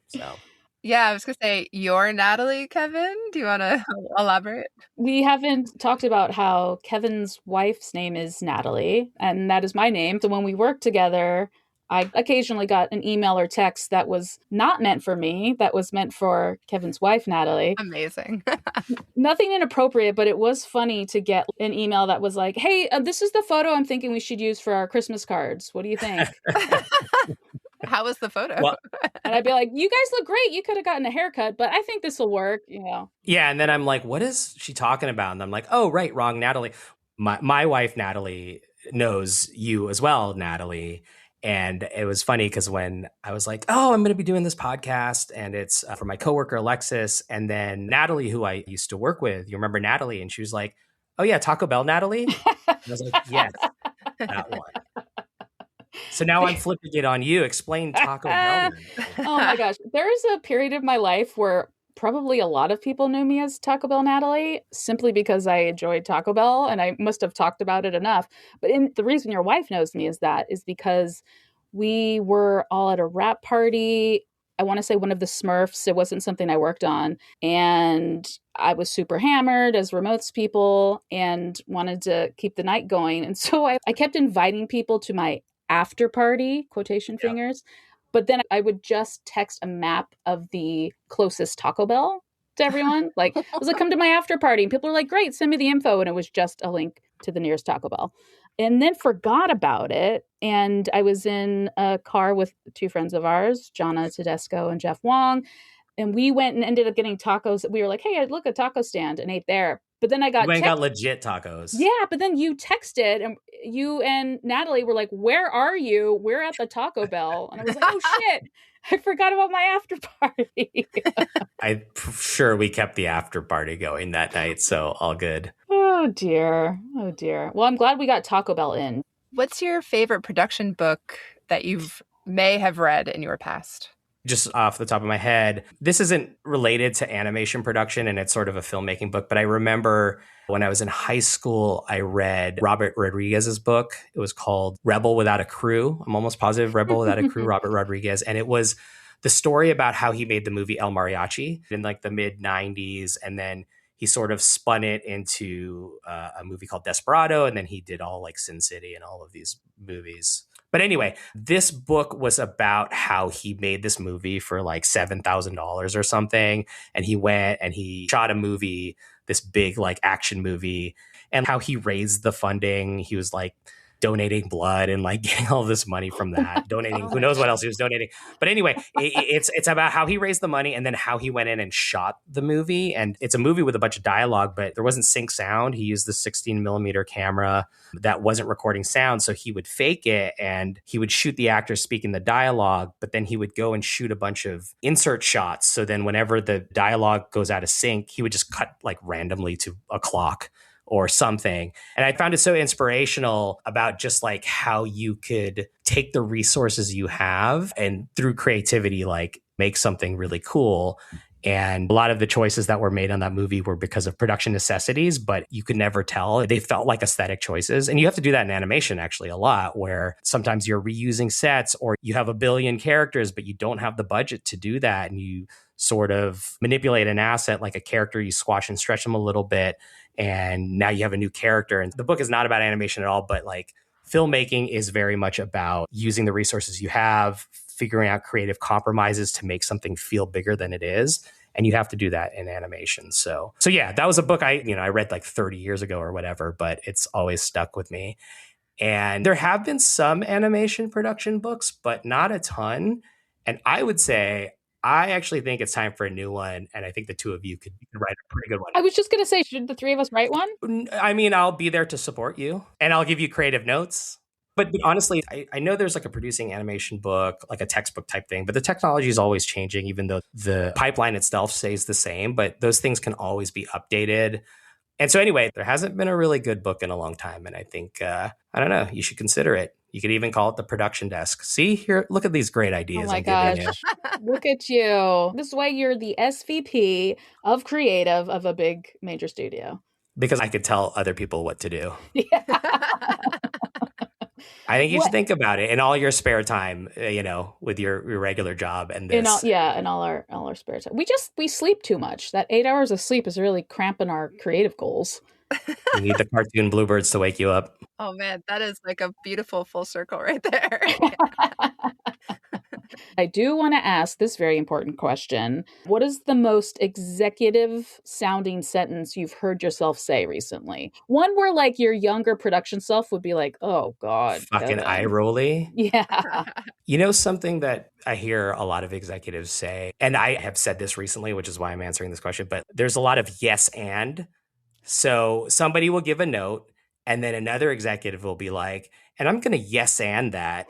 C: so.
A: Yeah, I was going to say, you're Natalie, Kevin. Do you want to elaborate?
D: We haven't talked about how Kevin's wife's name is Natalie, and that is my name. So when we work together, I occasionally got an email or text that was not meant for me, that was meant for Kevin's wife, Natalie.
A: Amazing.
D: Nothing inappropriate, but it was funny to get an email that was like, hey, this is the photo I'm thinking we should use for our Christmas cards. What do you think?
A: How was the photo?
D: Well, and I'd be like, you guys look great. You could have gotten a haircut, but I think this will work,
C: Yeah, and then I'm like, what is she talking about? And I'm like, oh, right, wrong, Natalie. My wife, Natalie, knows you as well, Natalie. And it was funny because when I was like, oh, I'm going to be doing this podcast and it's for my coworker, Alexis. And then Natalie, who I used to work with, you remember Natalie? And she was like, oh, yeah, Taco Bell, Natalie? And I was like, yes, that one. So now I'm flipping it on you. Explain Taco Bell.
D: Oh, my gosh. There is a period of my life where probably a lot of people knew me as Taco Bell Natalie simply because I enjoyed Taco Bell and I must have talked about it enough. But the reason your wife knows me is because we were all at a wrap party. I want to say one of the Smurfs. It wasn't something I worked on. And I was super hammered as remotes people and wanted to keep the night going. And so I kept inviting people to my after party, quotation fingers. But then I would just text a map of the closest Taco Bell to everyone. Like, I was like, come to my after party. And people were like, great, send me the info. And it was just a link to the nearest Taco Bell. And then forgot about it. And I was in a car with two friends of ours, Jana Tedesco and Jeff Wong. And we went and ended up getting tacos. We were like, hey, look, a taco stand, and ate there. But then I got
C: legit tacos.
D: Yeah, but then you texted, and you and Natalie were like, where are you? We're at the Taco Bell. And I was like, oh, shit. I forgot about my after party.
C: I'm sure we kept the after party going that night, so all good.
D: Oh, dear. Oh, dear. Well, I'm glad we got Taco Bell in.
A: What's your favorite production book that you may have read in your past?
C: Just off the top of my head, this isn't related to animation production and it's sort of a filmmaking book, but I remember when I was in high school, I read Robert Rodriguez's book. It was called Rebel Without a Crew. I'm almost positive Rebel Without a Crew, Robert Rodriguez. And it was the story about how he made the movie El Mariachi in like the mid 90s. And then he sort of spun it into a movie called Desperado. And then he did all like Sin City and all of these movies. But anyway, this book was about how he made this movie for like $7,000 or something. And he went and he shot a movie, this big like action movie, and how he raised the funding. He was like donating blood and like getting all this money from that, donating who knows what else he was donating. But anyway, it's about how he raised the money and then how he went in and shot the movie. And it's a movie with a bunch of dialogue, but there wasn't sync sound. He used the 16 millimeter camera that wasn't recording sound. So he would fake it and he would shoot the actors speaking the dialogue, but then he would go and shoot a bunch of insert shots. So then whenever the dialogue goes out of sync, he would just cut like randomly to a clock or something. And I found it so inspirational about just like how you could take the resources you have and through creativity, like make something really cool. And a lot of the choices that were made on that movie were because of production necessities, but you could never tell. They felt like aesthetic choices. And you have to do that in animation actually a lot, where sometimes you're reusing sets or you have a billion characters, but you don't have the budget to do that. And you sort of manipulate an asset like a character, you squash and stretch them a little bit. And now you have a new character. And the book is not about animation at all, but like filmmaking is very much about using the resources you have, figuring out creative compromises to make something feel bigger than it is. And you have to do that in animation. So yeah, that was a book I read like 30 years ago or whatever, but it's always stuck with me. And there have been some animation production books, but not a ton. And I would say, I actually think it's time for a new one. And I think the two of you could write a pretty good one.
D: I was just going to say, should the three of us write one?
C: I mean, I'll be there to support you and I'll give you creative notes. But honestly, I know there's like a producing animation book, like a textbook type thing, but the technology is always changing, even though the pipeline itself stays the same. But those things can always be updated. And so anyway, there hasn't been a really good book in a long time. And I think, I don't know, you should consider it. You could even call it the production desk. See here, look at these great ideas.
D: Oh my gosh. Look at you. This is why you're the SVP of creative of a big major studio.
C: Because I could tell other people what to do.
D: Yeah.
C: I think you should think about it in all your spare time, with your regular job and this.
D: In all our spare time. We sleep too much. That 8 hours of sleep is really cramping our creative goals.
C: You need the cartoon bluebirds to wake you up.
A: Oh man, that is like a beautiful full circle right there.
D: I do want to ask this very important question. What is the most executive sounding sentence you've heard yourself say recently? One where like your younger production self would be like, oh God.
C: Fucking eye rolly.
D: Yeah.
C: You know, something that I hear a lot of executives say, and I have said this recently, which is why I'm answering this question, but there's a lot of yes and. So somebody will give a note and then another executive will be like, and I'm going to yes and that.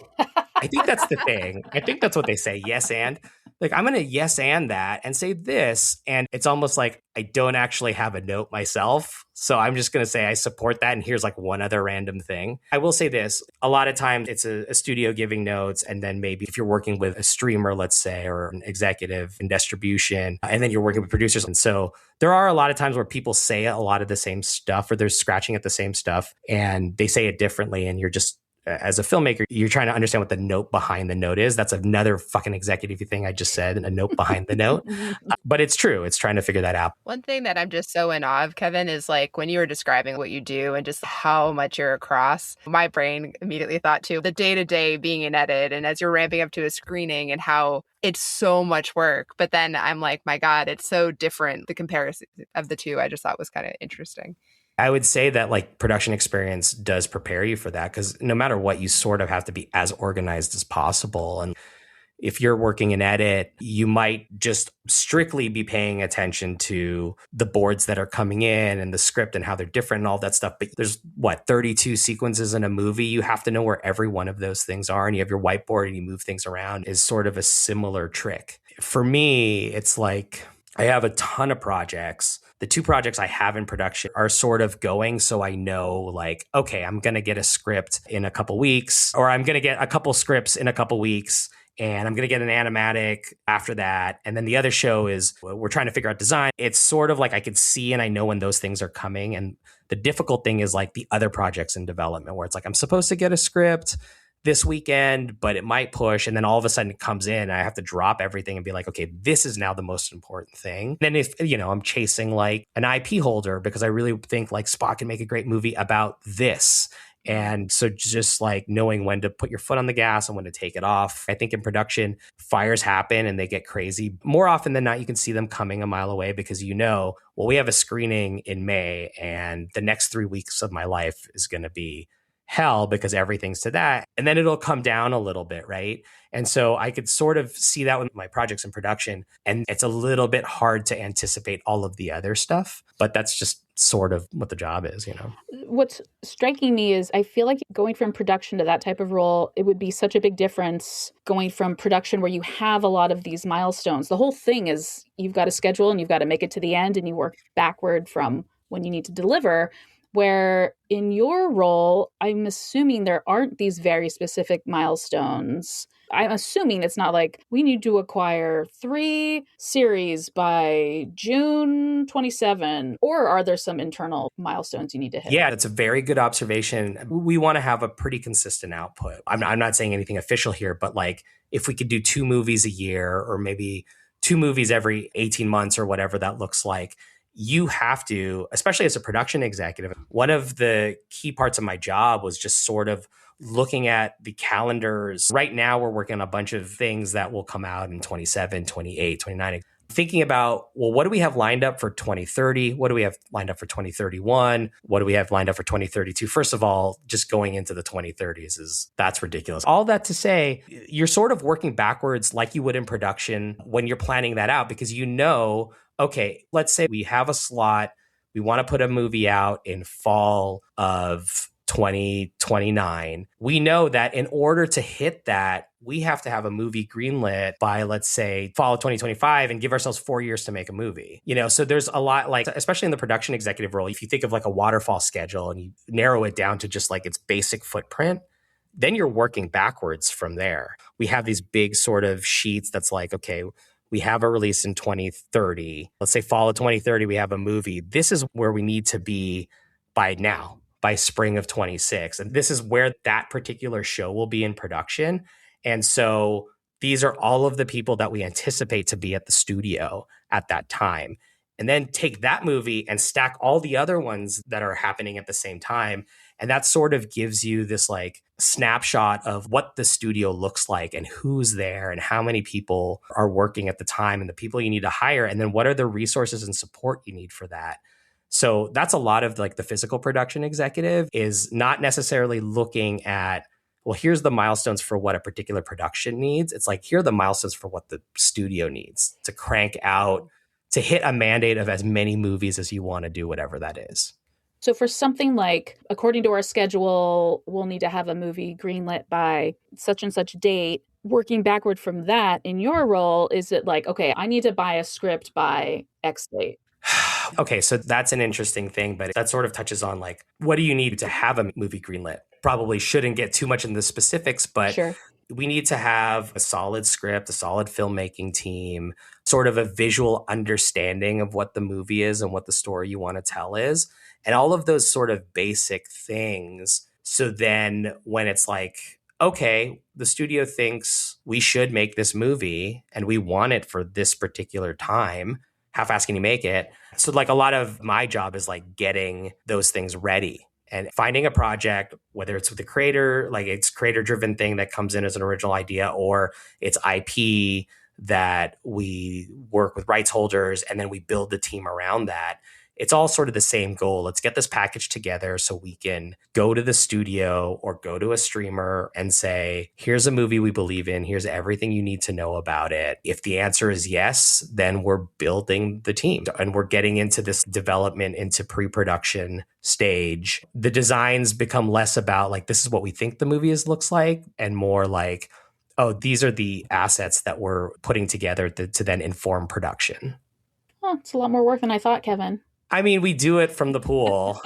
C: I think that's the thing. I think that's what they say. Yes and. Like, I'm going to yes and that and say this. And it's almost like I don't actually have a note myself. So I'm just going to say I support that. And here's like one other random thing. I will say this. A lot of times it's a studio giving notes. And then maybe if you're working with a streamer, let's say, or an executive in distribution, and then you're working with producers. And so there are a lot of times where people say a lot of the same stuff or they're scratching at the same stuff and they say it differently. And you're just, as a filmmaker, you're trying to understand what the note behind the note is. That's another fucking executive thing I just said, a note behind the note. But it's true. It's trying to figure that out.
A: One thing that I'm just so in awe of, Kevin, is like when you were describing what you do and just how much you're across, my brain immediately thought to the day-to-day being in edit and as you're ramping up to a screening and how it's so much work. But then I'm like, my God, it's so different. The comparison of the two I just thought was kind of interesting.
C: I would say that like production experience does prepare you for that because no matter what, you sort of have to be as organized as possible. And if you're working in edit, you might just strictly be paying attention to the boards that are coming in and the script and how they're different and all that stuff. But there's 32 sequences in a movie. You have to know where every one of those things are. And you have your whiteboard and you move things around is sort of a similar trick. For me, it's like I have a ton of projects. The two projects I have in production are sort of going. So I know like, okay, I'm going to get a script in a couple weeks, or I'm going to get a couple scripts in a couple weeks. And I'm going to get an animatic after that. And then the other show is we're trying to figure out design. It's sort of like I can see and I know when those things are coming. And the difficult thing is like the other projects in development where it's like I'm supposed to get a script this weekend, but it might push. And then all of a sudden it comes in and I have to drop everything and be like, okay, this is now the most important thing. Then if, I'm chasing like an IP holder because I really think like Spock can make a great movie about this. And so just like knowing when to put your foot on the gas and when to take it off. I think in production, fires happen and they get crazy. More often than not, you can see them coming a mile away because we have a screening in May and the next 3 weeks of my life is going to be hell because everything's to that. And then it'll come down a little bit, right? And so I could sort of see that with my projects in production. And it's a little bit hard to anticipate all of the other stuff, but that's just sort of what the job is, you know?
D: What's striking me is I feel like going from production to that type of role, it would be such a big difference going from production where you have a lot of these milestones. The whole thing is you've got a schedule and you've got to make it to the end and you work backward from when you need to deliver. Where in your role, I'm assuming there aren't these very specific milestones. I'm assuming it's not like we need to acquire 3 series by June 27, or are there some internal milestones you need to hit?
C: Yeah, that's a very good observation. We want to have a pretty consistent output. I'm not saying anything official here, but like if we could do 2 movies a year or maybe 2 movies every 18 months or whatever that looks like, you have to, especially as a production executive, one of the key parts of my job was just sort of looking at the calendars. Right now, we're working on a bunch of things that will come out in 27, 28, 29. Thinking about, well, what do we have lined up for 2030? What do we have lined up for 2031? What do we have lined up for 2032? First of all, just going into the 2030s that's ridiculous. All that to say, you're sort of working backwards like you would in production when you're planning that out because you know, okay, let's say we have a slot. We want to put a movie out in fall of 2029. We know that in order to hit that, we have to have a movie greenlit by, let's say, fall of 2025 and give ourselves 4 years to make a movie. You know, so there's a lot, like, especially in the production executive role, if you think of like a waterfall schedule and you narrow it down to just like its basic footprint, then you're working backwards from there. We have these big sort of sheets that's like, okay, we have a release in 2030. Let's say fall of 2030, we have a movie. This is where we need to be by now, by spring of 26. And this is where that particular show will be in production. And so these are all of the people that we anticipate to be at the studio at that time. And then take that movie and stack all the other ones that are happening at the same time. And that sort of gives you this like snapshot of what the studio looks like and who's there and how many people are working at the time and the people you need to hire. And then what are the resources and support you need for that? So that's a lot of like the physical production executive is not necessarily looking at, well, here's the milestones for what a particular production needs. It's like, here are the milestones for what the studio needs to crank out, to hit a mandate of as many movies as you want to do, whatever that is.
D: So for something like, according to our schedule, we'll need to have a movie greenlit by such and such date. Working backward from that, in your role, is it like, okay, I need to buy a script by X date?
C: Okay, so that's an interesting thing, but that sort of touches on like, what do you need to have a movie greenlit? Probably shouldn't get too much into the specifics, but
D: Sure.
C: We need to have a solid script, a solid filmmaking team, sort of a visual understanding of what the movie is and what the story you want to tell is, and all of those sort of basic things. So then when it's like, okay, the studio thinks we should make this movie and we want it for this particular time, how fast can you make it? So like a lot of my job is like getting those things ready and finding a project, whether it's with the creator, like it's creator-driven thing that comes in as an original idea, or it's IP that we work with rights holders and then we build the team around that. It's all sort of the same goal. Let's get this package together so we can go to the studio or go to a streamer and say, here's a movie we believe in. Here's everything you need to know about it. If the answer is yes, then we're building the team and we're getting into this development into pre-production stage. The designs become less about like, this is what we think the movie looks like, and more like, oh, these are the assets that we're putting together to then inform production.
D: Oh, it's a lot more work than I thought, Kevin.
C: I mean, we do it from the pool.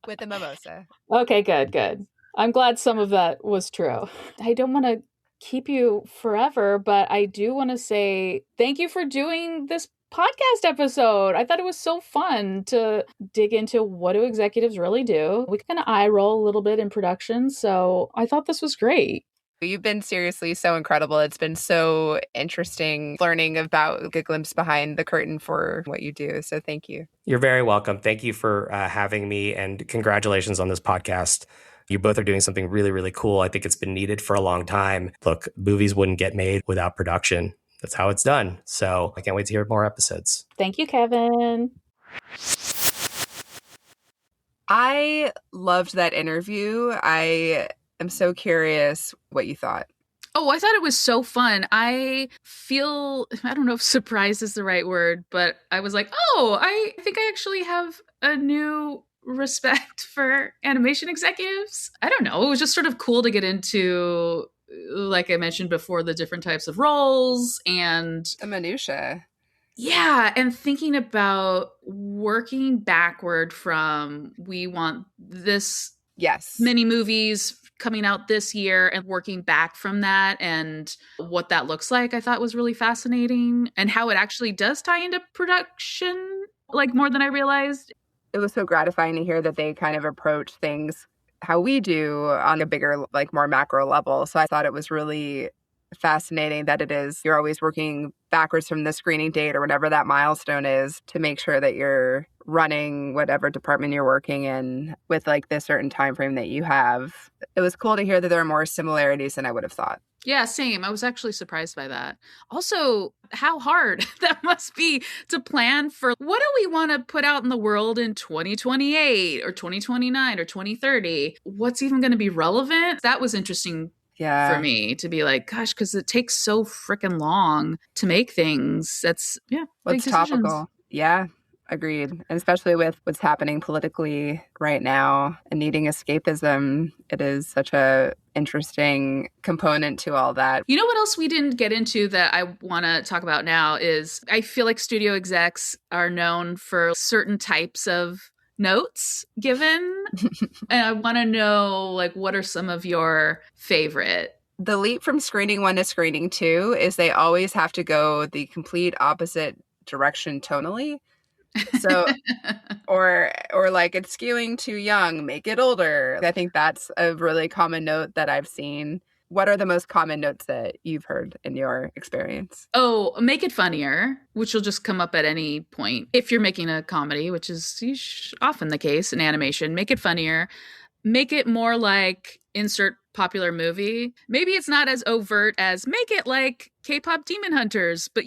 A: With the mimosa.
D: Okay, good. I'm glad some of that was true. I don't want to keep you forever, but I do want to say thank you for doing this podcast episode. I thought it was so fun to dig into what do executives really do. We kind of eye roll a little bit in production, so I thought this was great.
A: You've been seriously so incredible. It's been so interesting learning about a glimpse behind the curtain for what you do. So thank you.
C: You're very welcome. Thank you for having me, and congratulations on this podcast. You both are doing something really, really cool. I think it's been needed for a long time. Look, movies wouldn't get made without production. That's how it's done. So I can't wait to hear more episodes.
D: Thank you, Kevin.
A: I loved that interview. I am so curious what you thought.
B: Oh, I thought it was so fun. I don't know if surprised is the right word, but I was like, oh, I think I actually have a new respect for animation executives. I don't know. It was just sort of cool to get into, like I mentioned before, the different types of roles and
A: the minutia.
B: Yeah, and thinking about working backward from we want this many movies coming out this year and working back from that and what that looks like, I thought was really fascinating, and how it actually does tie into production, like more than I realized.
A: It was so gratifying to hear that they kind of approach things how we do on a bigger, like more macro level. So I thought it was really fascinating that you're always working backwards from the screening date or whatever that milestone is to make sure that you're running whatever department you're working in with like this certain time frame that you have. It was cool to hear that there are more similarities than I would have thought.
B: Yeah, same. I was actually surprised by that. Also, how hard that must be to plan for what do we want to put out in the world in 2028 or 2029 or 2030? What's even going to be relevant? That was interesting for me to be like, gosh, because it takes so freaking long to make things. That's,
A: what's topical. Yeah, agreed. And especially with what's happening politically right now and needing escapism, it is such a interesting component to all that.
B: You know what else we didn't get into that I want to talk about now is I feel like studio execs are known for certain types of notes given. And I want to know, like, what are some of your favorite?
A: The leap from screening 1 to screening 2 is they always have to go the complete opposite direction tonally. So, or like it's skewing too young, make it older. I think that's a really common note that I've seen. What are the most common notes that you've heard in your experience?
B: Oh, make it funnier, which will just come up at any point. If you're making a comedy, which is often the case in animation, make it funnier. Make it more like insert popular movie. Maybe it's not as overt as make it like K-pop Demon Hunters, but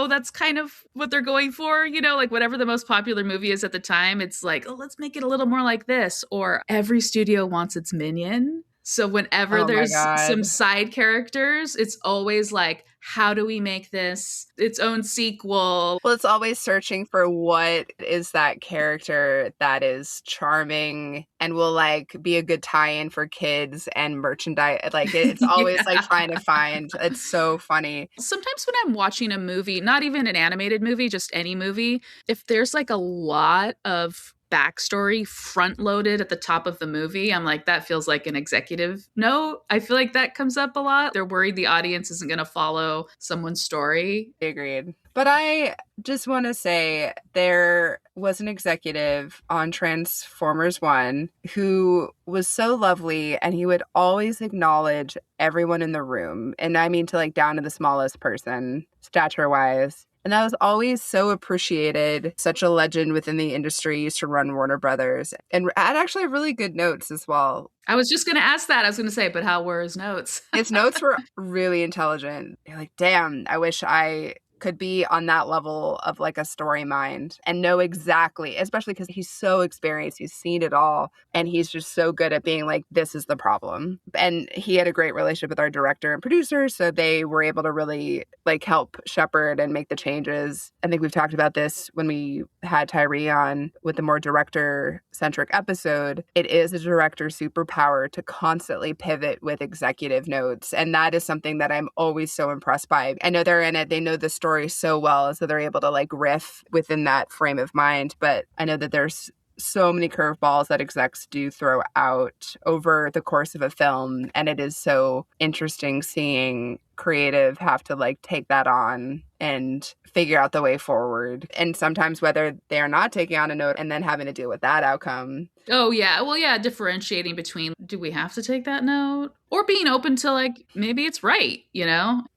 B: that's kind of what they're going for, like whatever the most popular movie is at the time, it's like, oh, let's make it a little more like this. Or every studio wants its minion. So whenever there's some side characters, it's always like, how do we make this its own sequel?
A: Well, it's always searching for what is that character that is charming and will like be a good tie-in for kids and merchandise. Like it's always like trying to find. It's so funny.
B: Sometimes when I'm watching a movie, not even an animated movie, just any movie, if there's like a lot of backstory front loaded at the top of the movie, I'm like, that feels like an executive note. I feel like that comes up a lot. They're worried the audience isn't going to follow someone's story.
A: Agreed. But I just want to say there was an executive on Transformers 1 who was so lovely, and he would always acknowledge everyone in the room. And I mean to like down to the smallest person, stature-wise. And that was always so appreciated. Such a legend within the industry, used to run Warner Brothers and had actually really good notes as well.
B: I was just going to ask that. I was going to say, but how were his notes?
A: His notes were really intelligent. You're like, damn, I wish I could be on that level of like a story mind and know exactly, especially because he's so experienced, he's seen it all, and he's just so good at being like, this is the problem. And he had a great relationship with our director and producer, so they were able to really like help shepherd and make the changes. I think we've talked about this when we had Tyree on with the more director-centric episode. It is a director's superpower to constantly pivot with executive notes, and that is something that I'm always so impressed by. I know they're in it, they know the story so well, so they're able to like riff within that frame of mind. But I know that there's so many curveballs that execs do throw out over the course of a film, and it is so interesting seeing creative have to like take that on and figure out the way forward. And sometimes whether they are not taking on a note and then having to deal with that outcome.
B: Oh, yeah. Well, yeah, differentiating between do we have to take that note or being open to like, maybe it's right,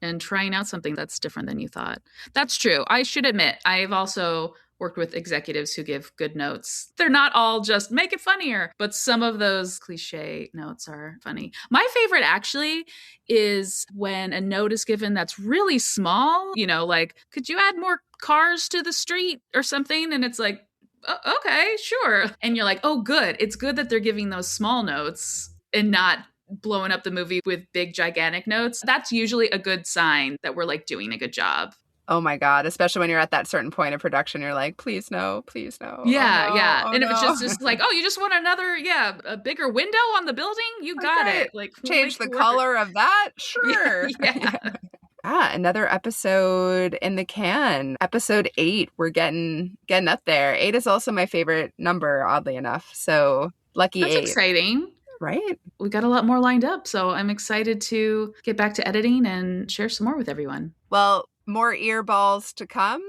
B: and trying out something that's different than you thought. That's true. I should admit, I've also worked with executives who give good notes. They're not all just make it funnier, but some of those cliche notes are funny. My favorite actually is when a note is given that's really small, like, could you add more cars to the street or something? And it's like, okay, sure. And you're like, oh, good. It's good that they're giving those small notes and not blowing up the movie with big, gigantic notes. That's usually a good sign that we're like doing a good job.
A: Oh my God. Especially when you're at that certain point of production, you're like, please no, please no.
B: Yeah,
A: oh, no,
B: yeah.
A: oh,
B: And
A: no.
B: if it's just like, oh, you just want another, a bigger window on the building? You got it. Like,
A: change the color of that? Sure.
B: Yeah.
A: Another episode in the can. Episode 8. We're getting up there. 8 is also my favorite number, oddly enough. So lucky
B: That's
A: 8.
B: exciting.
A: Right?
B: We got a lot more lined up. So I'm excited to get back to editing and share some more with everyone.
A: Well, more earballs to come.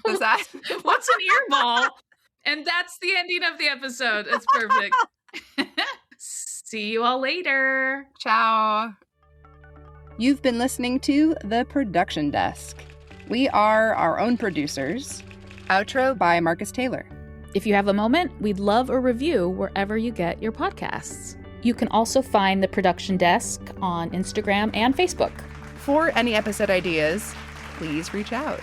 A: Was that?
B: What's an earball? And that's the ending of the episode. It's perfect. See you all later.
A: Ciao. You've been listening to The Production Desk. We are our own producers. Outro by Marcus Taylor.
D: If you have a moment, we'd love a review wherever you get your podcasts. You can also find The Production Desk on Instagram and Facebook.
A: For any episode ideas, please reach out.